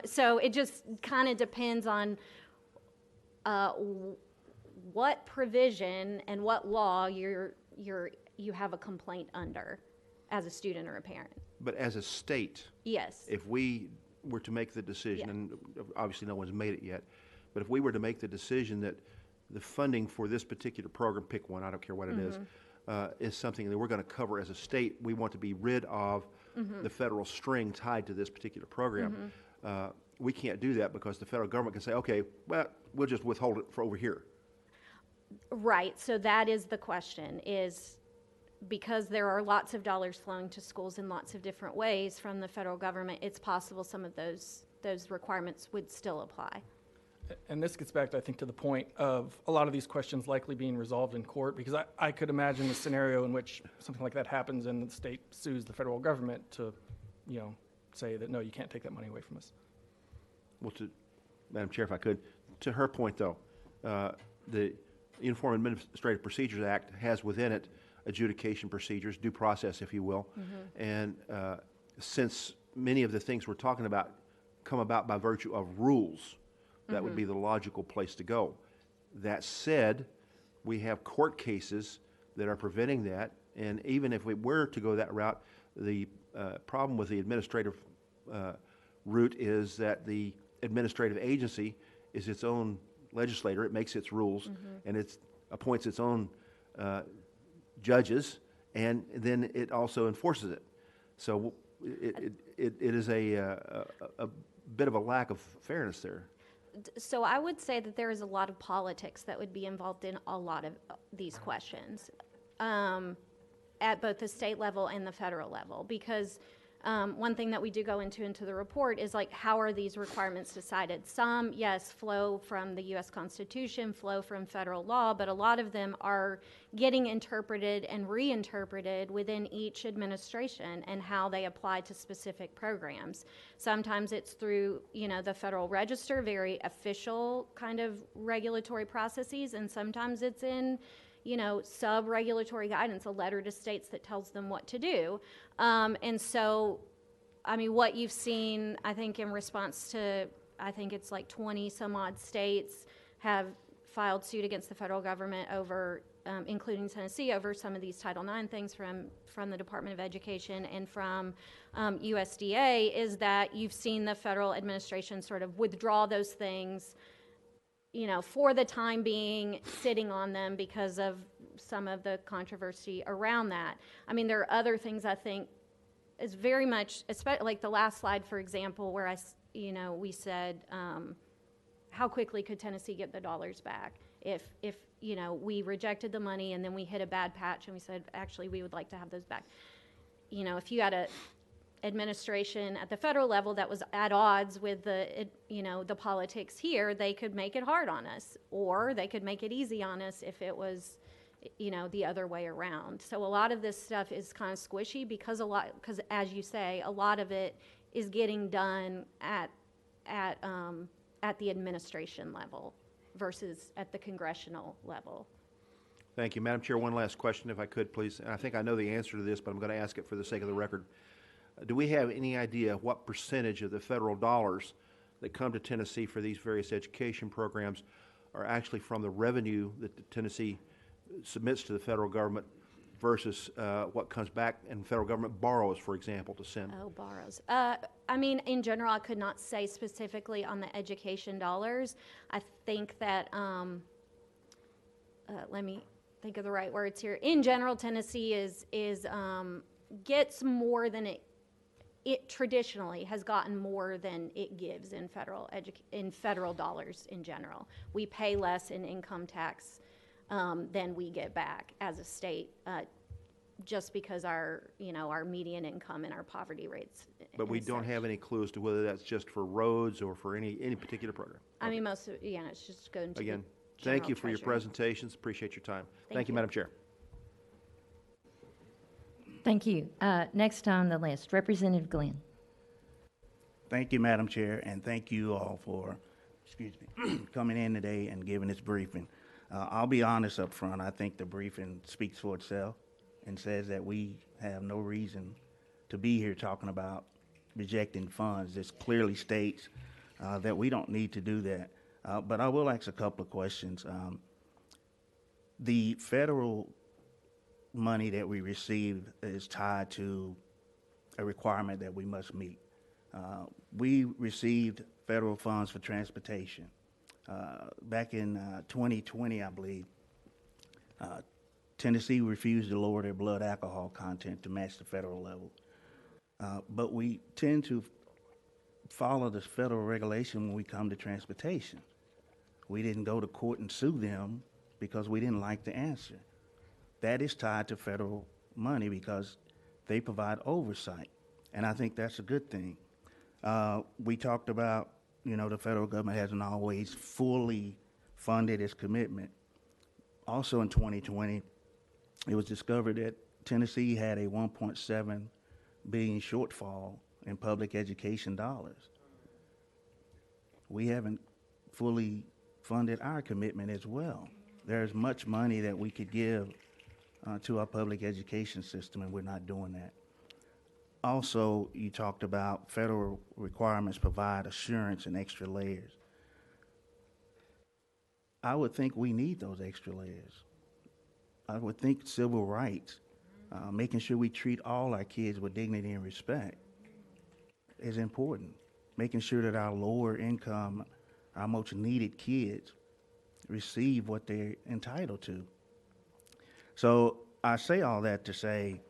So it just kind of depends on what provision and what law you have a complaint under as a student or a parent. But as a state, Yes. if we were to make the decision, Yeah. and obviously no one's made it yet, but if we were to make the decision that the funding for this particular program, pick one, I don't care what it is something that we're going to cover as a state, we want to be rid of the federal string tied to this particular program. We can't do that because the federal government can say, okay, well, we'll just withhold it for over here. Right, so that is the question, is because there are lots of dollars flowing to schools in lots of different ways from the federal government, it's possible some of those requirements would still apply. And this gets back, I think, to the point of a lot of these questions likely being resolved in court, because I could imagine the scenario in which something like that happens and the state sues the federal government to, say that, no, you can't take that money away from us. Well, Madam Chair, if I could, to her point, though, the Uniform Administrative Procedures Act has within it adjudication procedures, due process, if you will. And since many of the things we're talking about come about by virtue of rules, that would be the logical place to go. That said, we have court cases that are preventing that, and even if we were to go that route, the problem with the administrative route is that the administrative agency is its own legislator. It makes its rules, and it appoints its own judges, and then it also enforces it. So it is a bit of a lack of fairness there. So I would say that there is a lot of politics that would be involved in a lot of these questions at both the state level and the federal level, because one thing that we do go into the report is like, how are these requirements decided? Some, yes, flow from the U.S. Constitution, flow from federal law, but a lot of them are getting interpreted and reinterpreted within each administration and how they apply to specific programs. Sometimes it's through, the Federal Register, very official kind of regulatory processes, and sometimes it's in sub-regulatory guidance, a letter to states that tells them what to do. And so, what you've seen, I think, in response to, I think it's like 20 some odd states have filed suit against the federal government over, including Tennessee, over some of these Title IX things from the Department of Education and from USDA, is that you've seen the federal administration sort of withdraw those things for the time being, sitting on them because of some of the controversy around that. There are other things I think is very much, especially like the last slide, for example, where we said, how quickly could Tennessee get the dollars back if we rejected the money and then we hit a bad patch and we said, actually, we would like to have those back. If you had a administration at the federal level that was at odds with the politics here, they could make it hard on us, or they could make it easy on us if it was the other way around. So a lot of this stuff is kind of squishy because as you say, a lot of it is getting done at the administration level versus at the congressional level. Thank you. Madam Chair, one last question, if I could, please. And I think I know the answer to this, but I'm going to ask it for the sake of the record. Do we have any idea what percentage of the federal dollars that come to Tennessee for these various education programs are actually from the revenue that Tennessee submits to the federal government versus what comes back and the federal government borrows, for example, to send? Oh, borrows. In general, I could not say specifically on the education dollars. I think that let me think of the right words here. In general, Tennessee gets more than it traditionally has gotten more than it gives in federal dollars in general. We pay less in income tax than we get back as a state, just because our median income and our poverty rates. But we and don't such. have any clue as to whether that's just for roads or for any particular program. I mean, most of it's just going to Again, the thank general you for your treasury. presentations. Appreciate your time. Thank Thank you, you. Madam Chair. Thank you. Next on the list, Representative Glenn. Thank you, Madam Chair, and thank you all for, coming in today and giving this briefing. I'll be honest up front, I think the briefing speaks for itself and says that we have no reason to be here talking about rejecting funds. This clearly states that we don't need to do that. But I will ask a couple of questions. The federal money that we receive is tied to a requirement that we must meet. We received federal funds for transportation. Back in 2020, I believe, Tennessee refused to lower their blood alcohol content to match the federal level. But we tend to follow this federal regulation when we come to transportation. We didn't go to court and sue them because we didn't like the answer. That is tied to federal money because they provide oversight, and I think that's a good thing. We talked about, the federal government hasn't always fully funded its commitment. Also in 2020, it was discovered that Tennessee had a 1.7 billion shortfall in public education dollars. We haven't fully funded our commitment as well. There's much money that we could give to our public education system, and we're not doing that. Also, you talked about federal requirements provide assurance and extra layers. I would think we need those extra layers. I would think civil rights, making sure we treat all our kids with dignity and respect is important. Making sure that our lower income, our most needed kids receive what they're entitled to. So I say all that to say,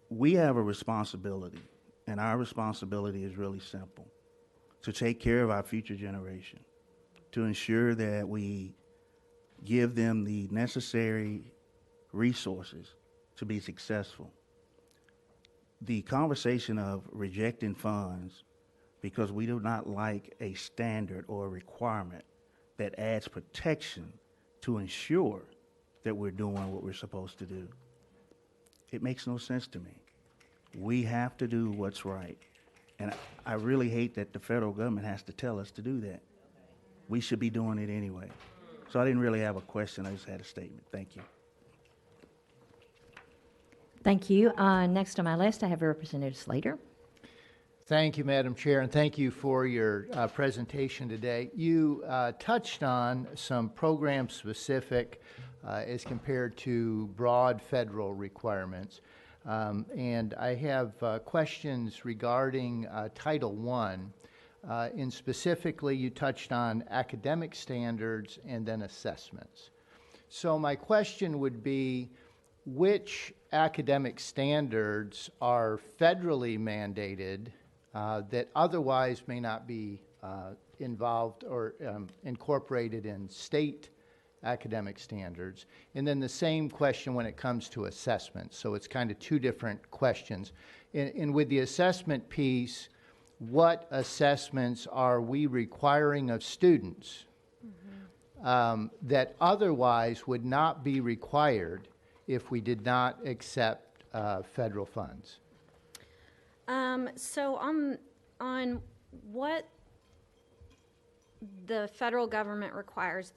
we have a responsibility, and our responsibility is really simple: to take care of our future generation, to ensure that we give them the necessary resources to be successful. The conversation of rejecting funds because we do not like a standard or a requirement that adds protection to ensure that we're doing what we're supposed to do, it makes no sense to me. We have to do what's right. And I really hate that the federal government has to tell us to do that. We should be doing it anyway. So I didn't really have a question, I just had a statement. Thank you. Thank you. Next on my list, I have Representative Slater. Thank you, Madam Chair, and thank you for your presentation today. You touched on some program-specific as compared to broad federal requirements. And I have questions regarding Title I. And specifically, you touched on academic standards and then assessments. So my question would be, which academic standards are federally mandated that otherwise may not be involved or incorporated in state academic standards? And then the same question when it comes to assessments. So it's kind of two different questions. And with the assessment piece, what assessments are we requiring of students that otherwise would not be required if we did not accept federal funds? So on what the federal government requires,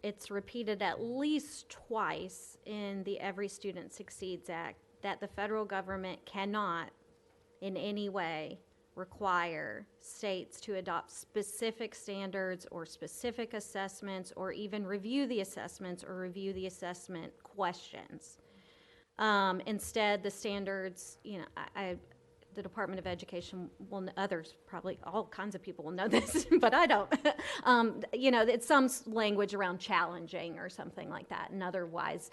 it's repeated at least twice in the Every Student Succeeds Act that the federal government cannot in any way require states to adopt specific standards or specific assessments or even review the assessments or review the assessment questions. Instead, the standards, the Department of Education will, others, probably all kinds of people will know this, but I don't. You know, it's some language around challenging or something like that, and otherwise.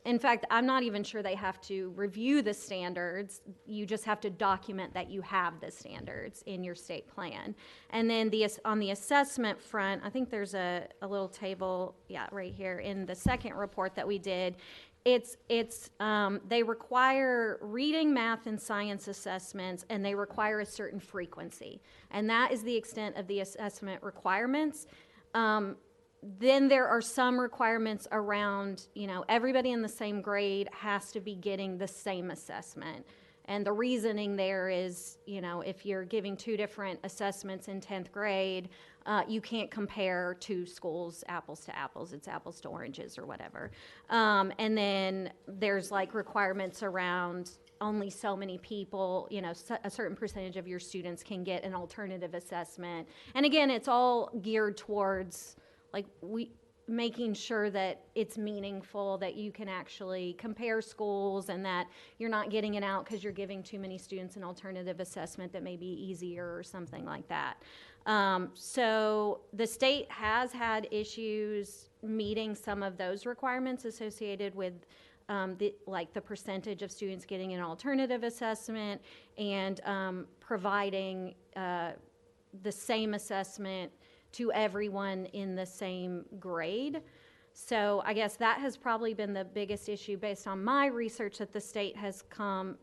In fact, I'm not even sure they have to review the standards. You just have to document that you have the standards in your state plan. And then on the assessment front, I think there's a little table, yeah, right here in the second report that we did. They require reading, math, and science assessments, and they require a certain frequency. And that is the extent of the assessment requirements. Then there are some requirements around, you know, everybody in the same grade has to be getting the same assessment. And the reasoning there is, you know, if you're giving two different assessments in 10th grade, you can't compare two schools apples to apples. It's apples to oranges or whatever. And then there's like requirements around only so many people, you know, a certain percentage of your students can get an alternative assessment. And again, it's all geared towards like making sure that it's meaningful, that you can actually compare schools, and that you're not getting it out because you're giving too many students an alternative assessment that may be easier or something like that. So the state has had issues meeting some of those requirements associated with the percentage of students getting an alternative assessment and providing the same assessment to everyone in the same grade. So I guess that has probably been the biggest issue based on my research that the state has come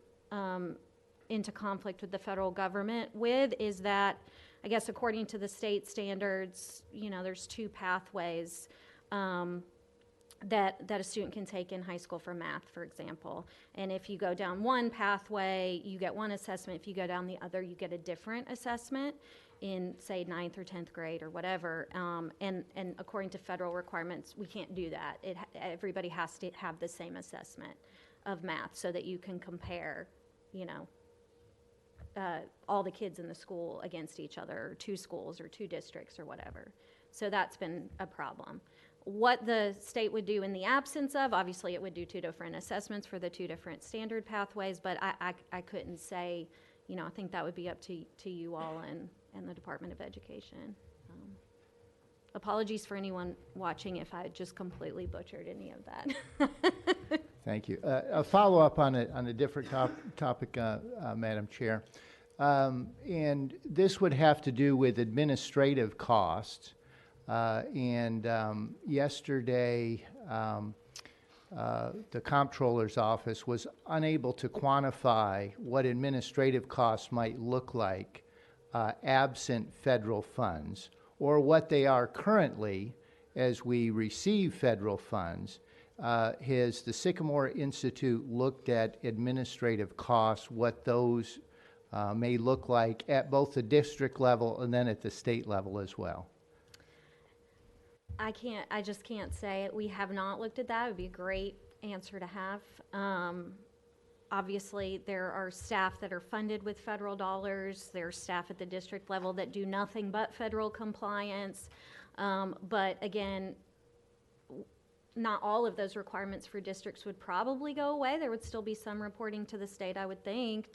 into conflict with the federal government with, is that, I guess according to the state standards, you know, there's two pathways that a student can take in high school for math, for example. And if you go down one pathway, you get one assessment. If you go down the other, you get a different assessment in, say, 9th or 10th grade or whatever. And according to federal requirements, we can't do that. Everybody has to have the same assessment of math so that you can compare, you know, all the kids in the school against each other, or two schools or two districts or whatever. So that's been a problem. What the state would do in the absence of, obviously it would do two different assessments for the two different standard pathways, but I couldn't say, you know, I think that would be up to you all and the Department of Education. Apologies for anyone watching if I just completely butchered any of that. Thank you. A follow-up on a different topic, Madam Chair. And this would have to do with administrative costs. Yesterday, the Comptroller's Office was unable to quantify what administrative costs might look like absent federal funds, or what they are currently as we receive federal funds. Has the Sycamore Institute looked at administrative costs, what those may look like at both the district level and then at the state level as well? I just can't say it. We have not looked at that. It would be a great answer to have. Obviously, there are staff that are funded with federal dollars. There are staff at the district level that do nothing but federal compliance. But again, not all of those requirements for districts would probably go away. There would still be some reporting to the state, I would think,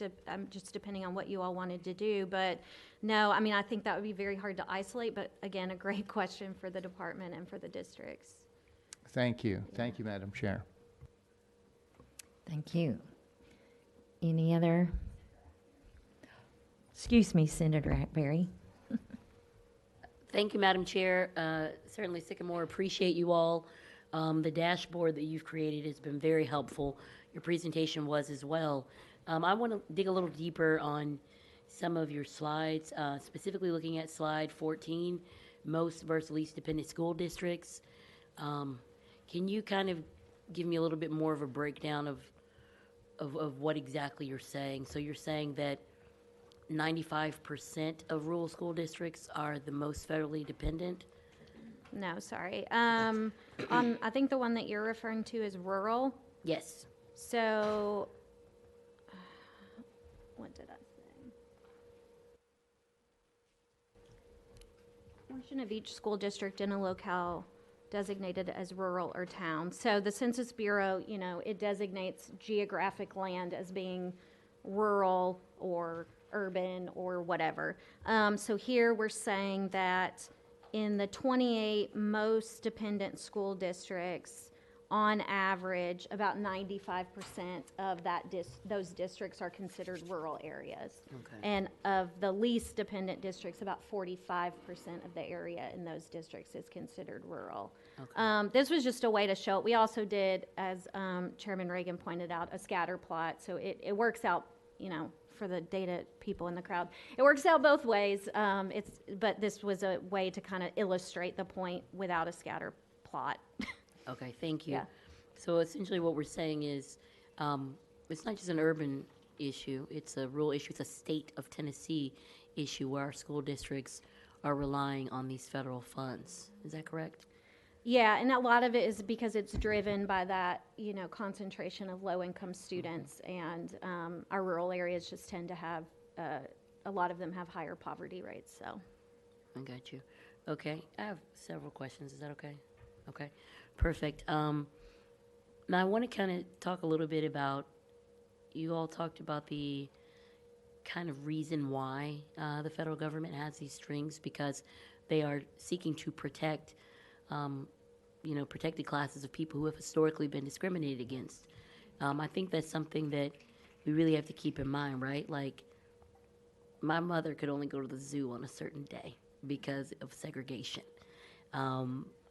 just depending on what you all wanted to do. But no, I mean, I think that would be very hard to isolate, but again, a great question for the department and for the districts. Thank you. Thank you, Madam Chair. Thank you. Any other? Excuse me, Senator Hackberry. Thank you, Madam Chair. Certainly, Sycamore, appreciate you all. The dashboard that you've created has been very helpful. Your presentation was as well. I want to dig a little deeper on some of your slides, specifically looking at slide 14, most versus least dependent school districts. Can you kind of give me a little bit more of a breakdown of what exactly you're saying? So you're saying that 95% of rural school districts are the most federally dependent? No, sorry. I think the one that you're referring to is rural. Yes. So, what did I say? Portion of each school district in a locale designated as rural or town. So the Census Bureau, you know, it designates geographic land as being rural or urban or whatever. So here we're saying that in the 28 most dependent school districts, on average, about 95% of those districts are considered rural areas. Okay. And of the least dependent districts, about 45% of the area in those districts is considered rural. Okay. This was just a way to show it. We also did, as Chairman Reagan pointed out, a scatter plot. So it works out, for the data people in the crowd, it works out both ways. But this was a way to kind of illustrate the point without a scatter plot. Okay, thank you. Yeah. So essentially what we're saying is, it's not just an urban issue, it's a rural issue, it's a state of Tennessee issue where our school districts are relying on these federal funds. Is that correct? Yeah, and a lot of it is because it's driven by that, concentration of low-income students, and our rural areas just tend to have, a lot of them have higher poverty rates, so. I got you. Okay, I have several questions. Is that okay? Okay, perfect. Now I want to kind of talk a little bit about, you all talked about the kind of reason why the federal government has these strings, because they are seeking to protect, protected classes of people who have historically been discriminated against. I think that's something that we really have to keep in mind, right? Like, my mother could only go to the zoo on a certain day because of segregation.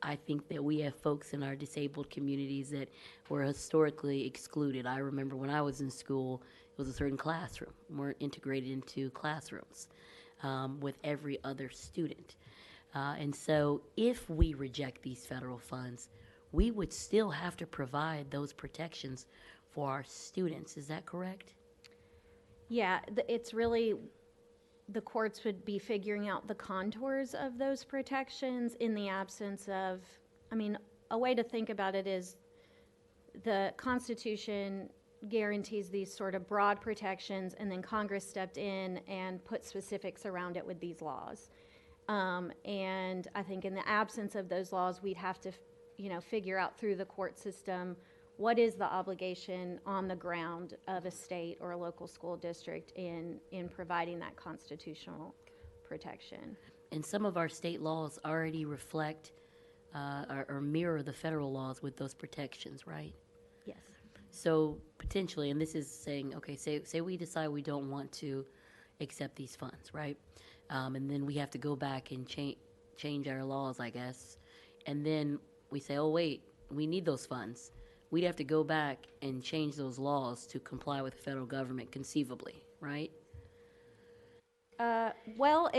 I think that we have folks in our disabled communities that were historically excluded. I remember when I was in school, it was a certain classroom. We weren't integrated into classrooms with every other student. And so if we reject these federal funds, we would still have to provide those protections for our students. Is that correct? Yeah, it's really, the courts would be figuring out the contours of those protections in the absence of, a way to think about it is the Constitution guarantees these sort of broad protections, and then Congress stepped in and put specifics around it with these laws. And I think in the absence of those laws, we'd have to, figure out through the court system, what is the obligation on the ground of a state or a local school district in providing that constitutional protection. And some of our state laws already reflect or mirror the federal laws with those protections, right? Yes. So potentially, and this is saying, okay, say we decide we don't want to accept these funds, right? And then we have to go back and change our laws, I guess. And then we say, oh, wait, we need those funds. We'd have to go back and change those laws to comply with the federal government, conceivably, right? Well,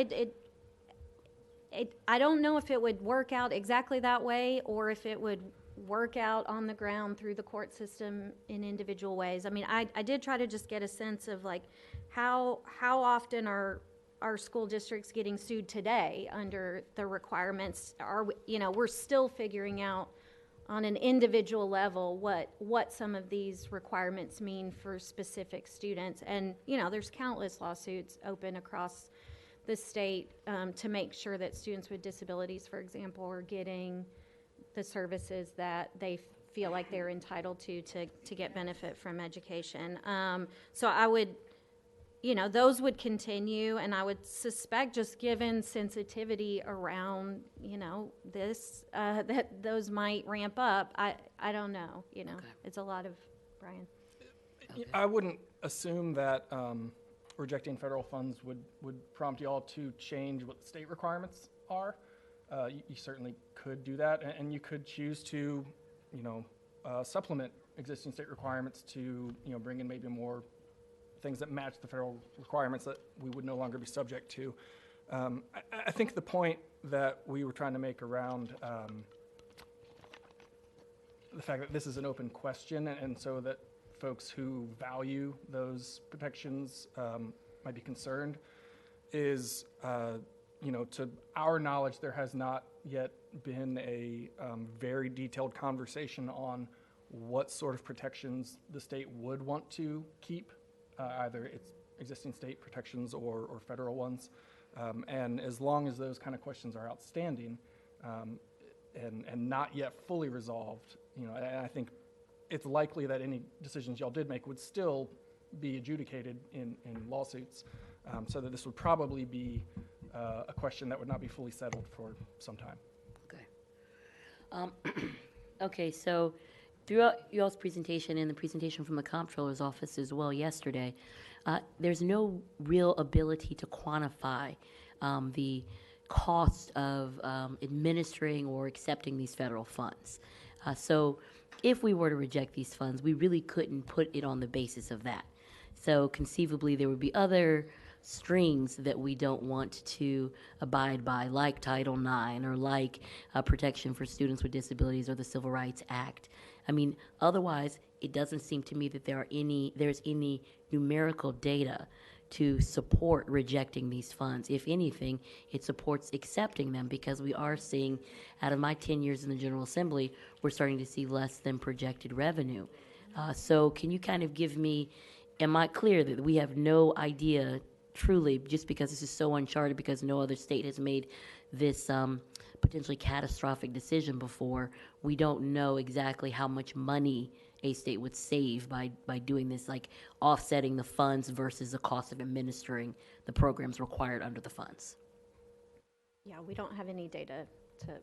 I don't know if it would work out exactly that way, or if it would work out on the ground through the court system in individual ways. I did try to just get a sense of like how often are our school districts getting sued today under the requirements. We're still figuring out on an individual level what some of these requirements mean for specific students. And, there's countless lawsuits open across the state to make sure that students with disabilities, for example, are getting the services that they feel like they're entitled to get benefit from education. So I would, those would continue, and I would suspect, just given sensitivity around, this, that those might ramp up. I don't know, Okay. It's a lot of, Brian. I wouldn't assume that rejecting federal funds would prompt you all to change what the state requirements are. You certainly could do that, and you could choose to, supplement existing state requirements to, bring in maybe more things that match the federal requirements that we would no longer be subject to. I think the point that we were trying to make around the fact that this is an open question, and so that folks who value those protections might be concerned, is, to our knowledge, there has not yet been a very detailed conversation on what sort of protections the state would want to keep, either its existing state protections or federal ones. And as long as those kind of questions are outstanding and not yet fully resolved, and I think it's likely that any decisions y'all did make would still be adjudicated in lawsuits, so that this would probably be a question that would not be fully settled for some time. Okay. Okay, so throughout y'all's presentation and the presentation from the comptroller's office as well yesterday, there's no real ability to quantify the cost of administering or accepting these federal funds. So if we were to reject these funds, we really couldn't put it on the basis of that. So conceivably, there would be other strings that we don't want to abide by, like Title IX or like protection for students with disabilities or the Civil Rights Act. I mean, otherwise, it doesn't seem to me that there's any numerical data to support rejecting these funds. If anything, it supports accepting them, because we are seeing, out of my 10 years in the General Assembly, we're starting to see less than projected revenue. So can you kind of give me, am I clear that we have no idea truly, just because this is so uncharted, because no other state has made this potentially catastrophic decision before, we don't know exactly how much money a state would save by doing this, like offsetting the funds versus the cost of administering the programs required under the funds? Yeah, we don't have any data to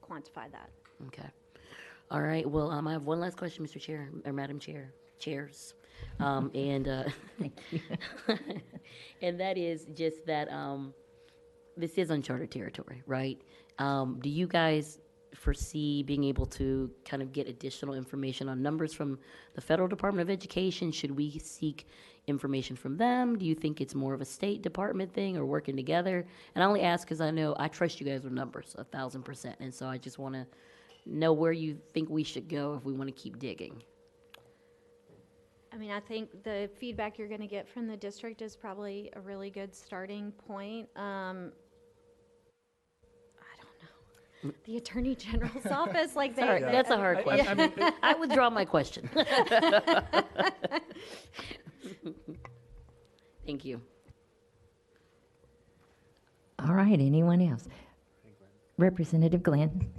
quantify that. Okay. All right. Well, I have one last question, Mr. Chair, or Madam Chair, chairs. And and that is just that this is uncharted territory, right? Do you guys foresee being able to kind of get additional information on numbers from the Federal Department of Education? Should we seek information from them? Do you think it's more of a State Department thing, or working together? And I only ask because I know I trust you guys with numbers 1,000%, and so I just want to know where you think we should go if we want to keep digging. I mean, I think the feedback you're going to get from the district is probably a really good starting point. I don't know. The Attorney General's office, like they... Sorry, that's a hard question. I mean, I withdraw my question. Thank you. All right, anyone else? Representative Glenn.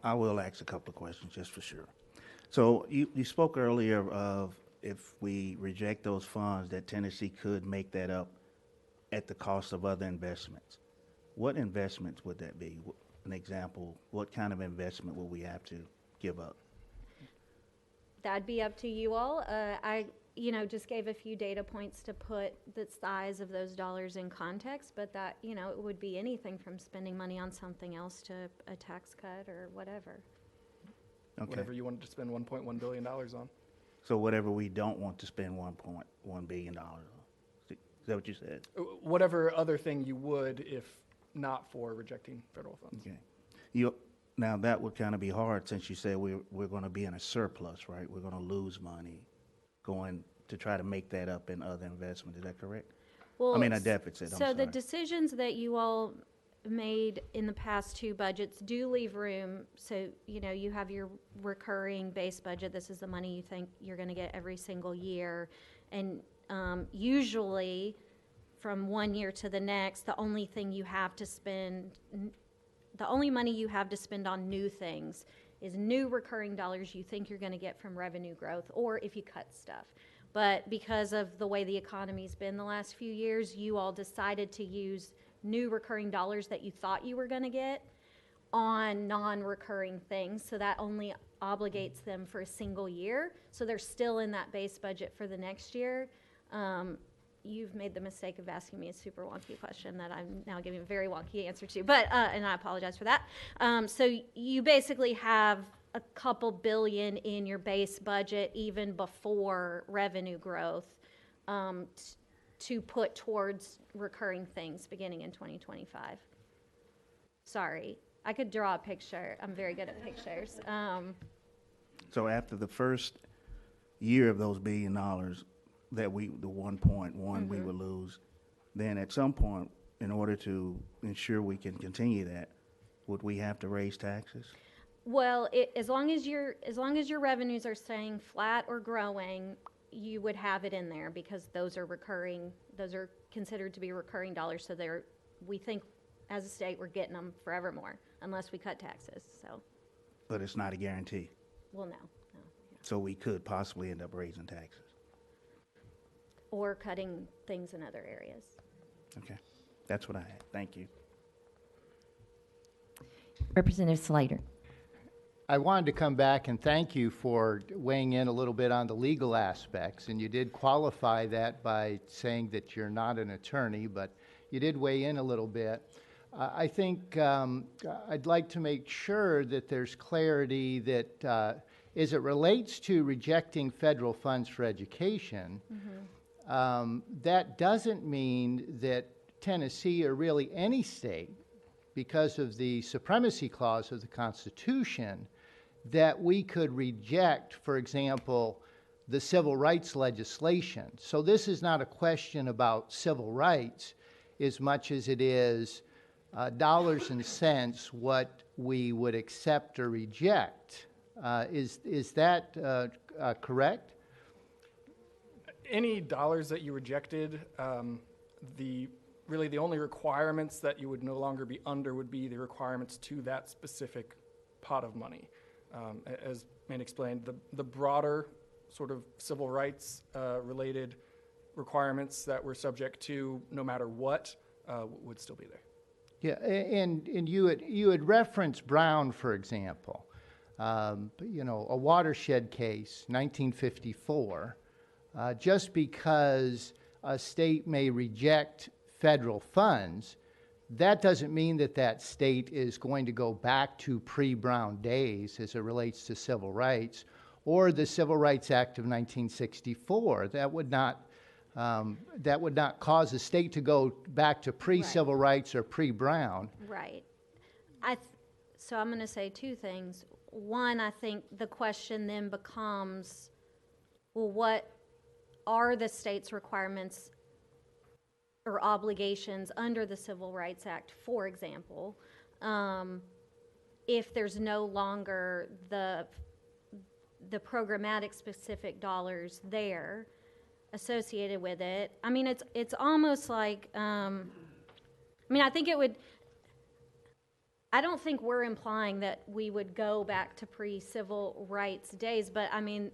I will ask a couple of questions, just for sure. So you spoke earlier of, if we reject those funds, that Tennessee could make that up at the cost of other investments. What investments would that be? An example, what kind of investment will we have to give up? That'd be up to you all. I just gave a few data points to put the size of those dollars in context, but that, it would be anything from spending money on something else to a tax cut or whatever. Okay. Whatever you wanted to spend $1.1 billion on. So whatever we don't want to spend $1.1 billion on. Is that what you said? Whatever other thing you would if not for rejecting federal funds. Okay. Now that would kind of be hard, since you said we're going to be in a surplus, right? We're going to lose money going to try to make that up in other investments. Is that correct? Well, I mean, a deficit. I'm so sorry. the decisions that you all made in the past two budgets do leave room. So, you have your recurring base budget. This is the money you think you're going to get every single year. And usually from one year to the next, the only money you have to spend on new things is new recurring dollars you think you're going to get from revenue growth, or if you cut stuff. But because of the way the economy's been the last few years, you all decided to use new recurring dollars that you thought you were going to get on non-recurring things. So that only obligates them for a single year. So they're still in that base budget for the next year. You've made the mistake of asking me a super wonky question that I'm now giving a very wonky answer to, but and I apologize for that. So you basically have a couple billion in your base budget even before revenue growth to put towards recurring things beginning in 2025. Sorry, I could draw a picture. I'm very good at pictures. So after the first year of those $1 billion, the 1.1 we would lose, then at some point, in order to ensure we can continue that, would we have to raise taxes? Well, as long as your revenues are staying flat or growing, you would have it in there, because those are considered to be recurring dollars. So we think as a state we're getting them forevermore unless we cut taxes. So. But it's not a guarantee. Well, no. So we could possibly end up raising taxes. or cutting things in other areas. Okay, that's what I had. Thank you. Representative Slater. I wanted to come back and thank you for weighing in a little bit on the legal aspects, and you did qualify that by saying that you're not an attorney, but you did weigh in a little bit. I think I'd like to make sure that there's clarity that as it relates to rejecting federal funds for education, that doesn't mean that Tennessee or really any state, because of the supremacy clause of the Constitution, that we could reject, for example, the civil rights legislation. So this is not a question about civil rights as much as it is dollars and cents what we would accept or reject. Is that correct? Any dollars that you rejected, really the only requirements that you would no longer be under would be the requirements to that specific pot of money. As Mandy explained, the broader sort of civil rights related requirements that we're subject to no matter what would still be there. Yeah, and you had referenced Brown, for example. You know, a watershed case, 1954. Just because a state may reject federal funds, that doesn't mean that that state is going to go back to pre-Brown days as it relates to civil rights, or the Civil Rights Act of 1964. That would not cause a state to go back to pre-civil rights or pre-Brown. Right. So I'm going to say two things. One, I think the question then becomes, well, what are the state's requirements or obligations under the Civil Rights Act, for example, if there's no longer the programmatic specific dollars there associated with it. I mean, it's almost like, I think it would, I don't think we're implying that we would go back to pre-civil rights days, but I mean,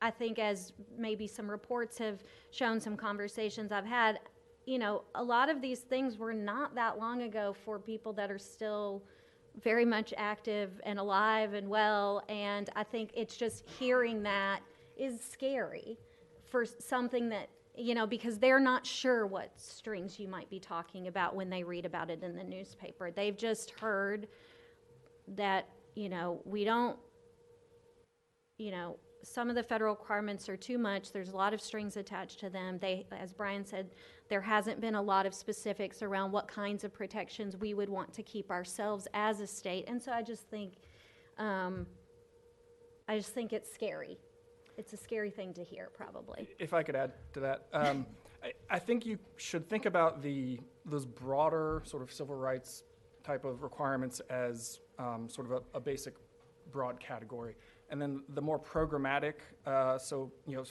I think as maybe some reports have shown, some conversations I've had, you know, a lot of these things were not that long ago for people that are still very much active and alive and well, and I think it's just hearing that is scary for something that, you know, because they're not sure what strings you might be talking about when they read about it in the newspaper. They've just heard that, you know, we don't, you know, some of the federal requirements are too much. There's a lot of strings attached to them. They, as Brian said, there hasn't been a lot of specifics around what kinds of protections we would want to keep ourselves as a state. And so I just think it's scary. It's a scary thing to hear, probably. If I could add to that, I think you should think about those broader sort of civil rights type of requirements as sort of a basic broad category. And then the more programmatic, so, you know,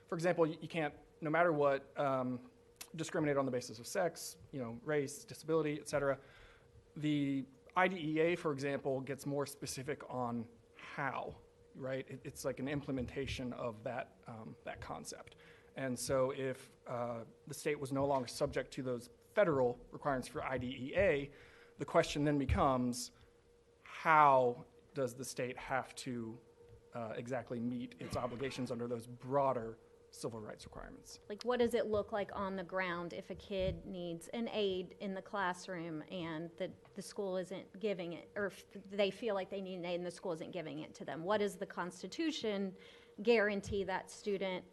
for example, you can't, no matter what, discriminate on the basis of sex, you know, race, disability, et cetera. The IDEA, for example, gets more specific on how, right? It's like an implementation of that, that concept. And so if the state was no longer subject to those federal requirements for IDEA, the question then becomes, how does the state have to exactly meet its obligations under those broader civil rights requirements? Like, what does it look like on the ground if a kid needs an aid in the classroom and the school isn't giving it, or if they feel like they need an aid and the school isn't giving it to them? What does the Constitution guarantee that student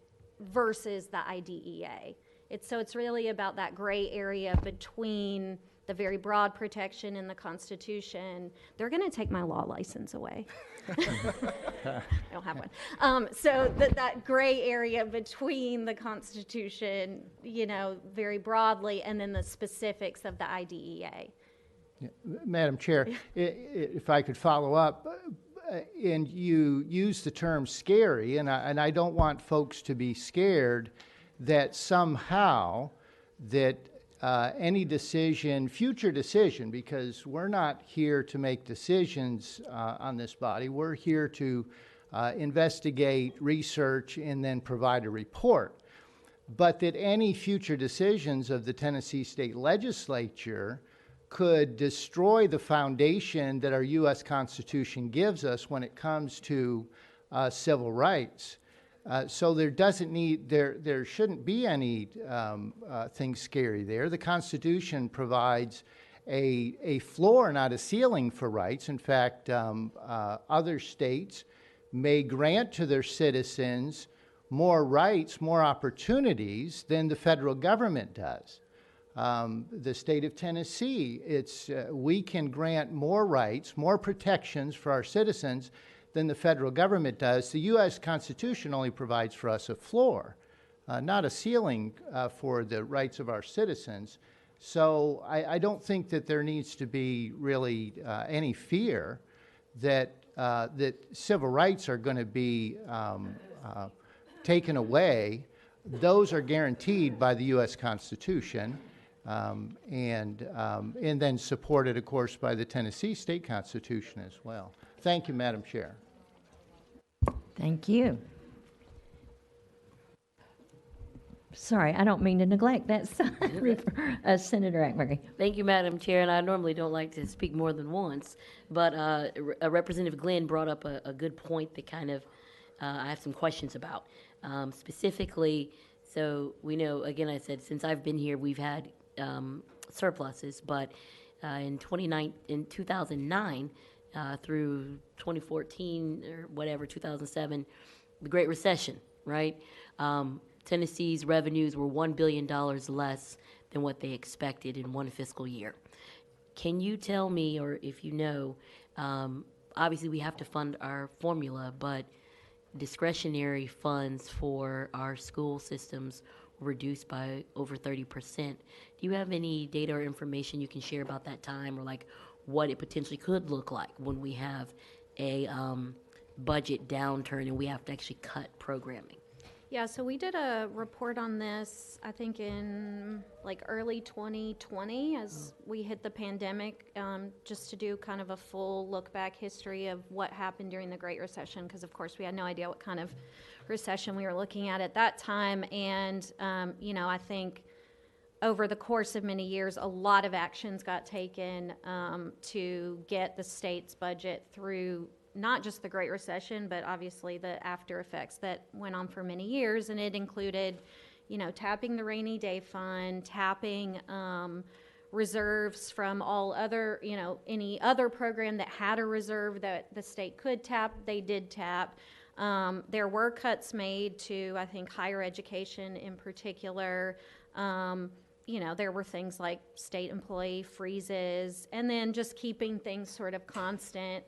versus the IDEA? So it's really about that gray area between the very broad protection in the Constitution. They're going to take my law license away. I don't have one. So that gray area between the Constitution, you know, very broadly, and then the specifics of the IDEA. Yeah. Madam Chair, if I could follow up, and you use the term scary, and I don't want folks to be scared that somehow that any decision, future decision, because we're not here to make decisions on this body. We're here to investigate, research, and then provide a report. But that any future decisions of the Tennessee State Legislature could destroy the foundation that our U.S. Constitution gives us when it comes to civil rights. So there shouldn't be any thing scary there. The Constitution provides a floor, not a ceiling for rights. In fact, other states may grant to their citizens more rights, more opportunities than the federal government does. The state of Tennessee, we can grant more rights, more protections for our citizens than the federal government does. The U.S. Constitution only provides for us a floor, not a ceiling for the rights of our citizens. So I don't think that there needs to be really any fear that civil rights are going to be taken away. Those are guaranteed by the U.S. Constitution. And then supported, of course, by the Tennessee State Constitution as well. Thank you, Madam Chair. Thank you. Sorry, I don't mean to neglect that side. Senator Ackberry. Thank you, Madam Chair, and I normally don't like to speak more than once, but Representative Glenn brought up a good point that kind of I have some questions about. Specifically, so we know, again, I said, since I've been here, we've had surpluses, but in 2009 through 2014 or whatever, 2007, the Great Recession, right? Tennessee's revenues were $1 billion less than what they expected in one fiscal year. Can you tell me, or if you know, obviously we have to fund our formula, but discretionary funds for our school systems were reduced by over 30%. Do you have any data or information you can share about that time, or like what it potentially could look like when we have a budget downturn and we have to actually cut programming? Yeah, so we did a report on this, I think in like early 2020 as we hit the pandemic, just to do kind of a full look back history of what happened during the Great Recession, because of course we had no idea what kind of recession we were looking at that time. And, I think over the course of many years, a lot of actions got taken to get the state's budget through not just the Great Recession, but obviously the after effects that went on for many years. And it included, tapping the rainy day fund, tapping reserves from all other, any other program that had a reserve that the state could tap, they did tap. There were cuts made to, I think, higher education in particular. There were things like state employee freezes, and then just keeping things sort of constant.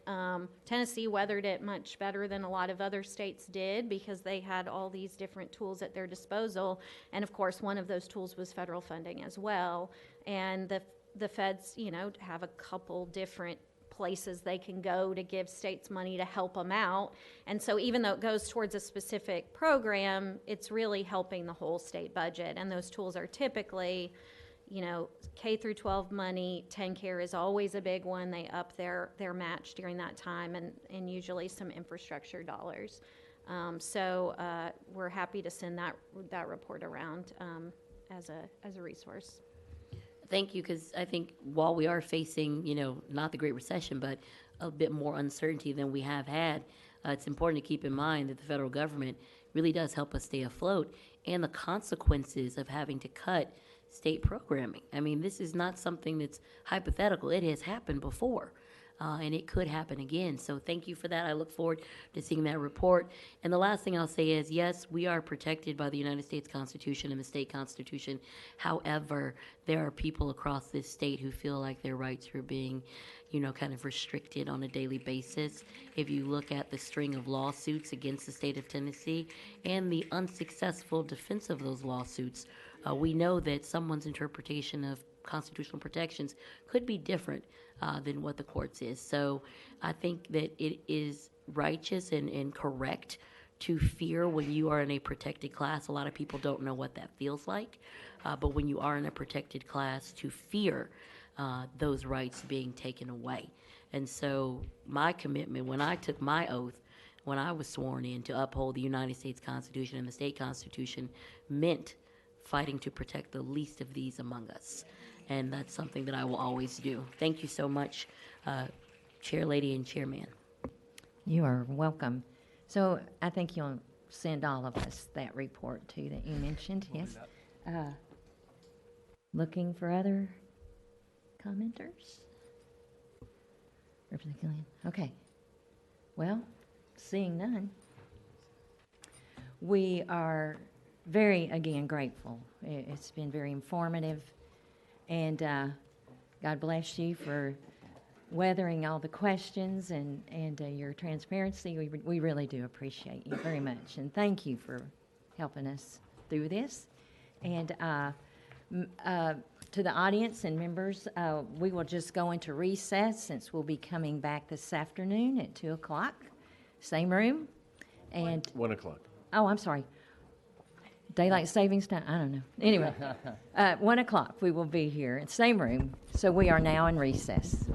Tennessee weathered it much better than a lot of other states did because they had all these different tools at their disposal. And of course, one of those tools was federal funding as well. And the feds, have a couple different places they can go to give states money to help them out. And so even though it goes towards a specific program, it's really helping the whole state budget. And those tools are typically, K through 12 money. TennCare is always a big one. They up their match during that time, and usually some infrastructure dollars. So we're happy to send that report around as a resource. Thank you, because I think while we are facing, not the Great Recession, but a bit more uncertainty than we have had, it's important to keep in mind that the federal government really does help us stay afloat, and the consequences of having to cut state programming. I mean, this is not something that's hypothetical. It has happened before. And it could happen again. So thank you for that. I look forward to seeing that report. And the last thing I'll say is, yes, we are protected by the United States Constitution and the state constitution. However, there are people across this state who feel like their rights are being, kind of restricted on a daily basis. If you look at the string of lawsuits against the state of Tennessee and the unsuccessful defense of those lawsuits, we know that someone's interpretation of constitutional protections could be different than what the courts is. So I think that it is righteous and correct to fear when you are in a protected class. A lot of people don't know what that feels like, but when you are in a protected class, to fear those rights being taken away. And so my commitment, when I took my oath, when I was sworn in to uphold the United States Constitution and the state constitution meant fighting to protect the least of these among us. And that's something that I will always do. Thank you so much, Chair Lady and Chairman. You are welcome. So I think you'll send all of us that report too that you mentioned, yes? Looking for other commenters? Representative Gillian? Okay. Well, seeing none, we are very, again, grateful. It's been very informative, and God bless you for weathering all the questions and your transparency. We really do appreciate you very much, and thank you for helping us through this. And to the audience and members, we will just go into recess since we'll be coming back this afternoon at 2 o'clock, same room. And 1 o'clock. oh, I'm sorry. Daylight savings time? I don't know. Anyway, 1 o'clock we will be here, same room. So we are now in recess.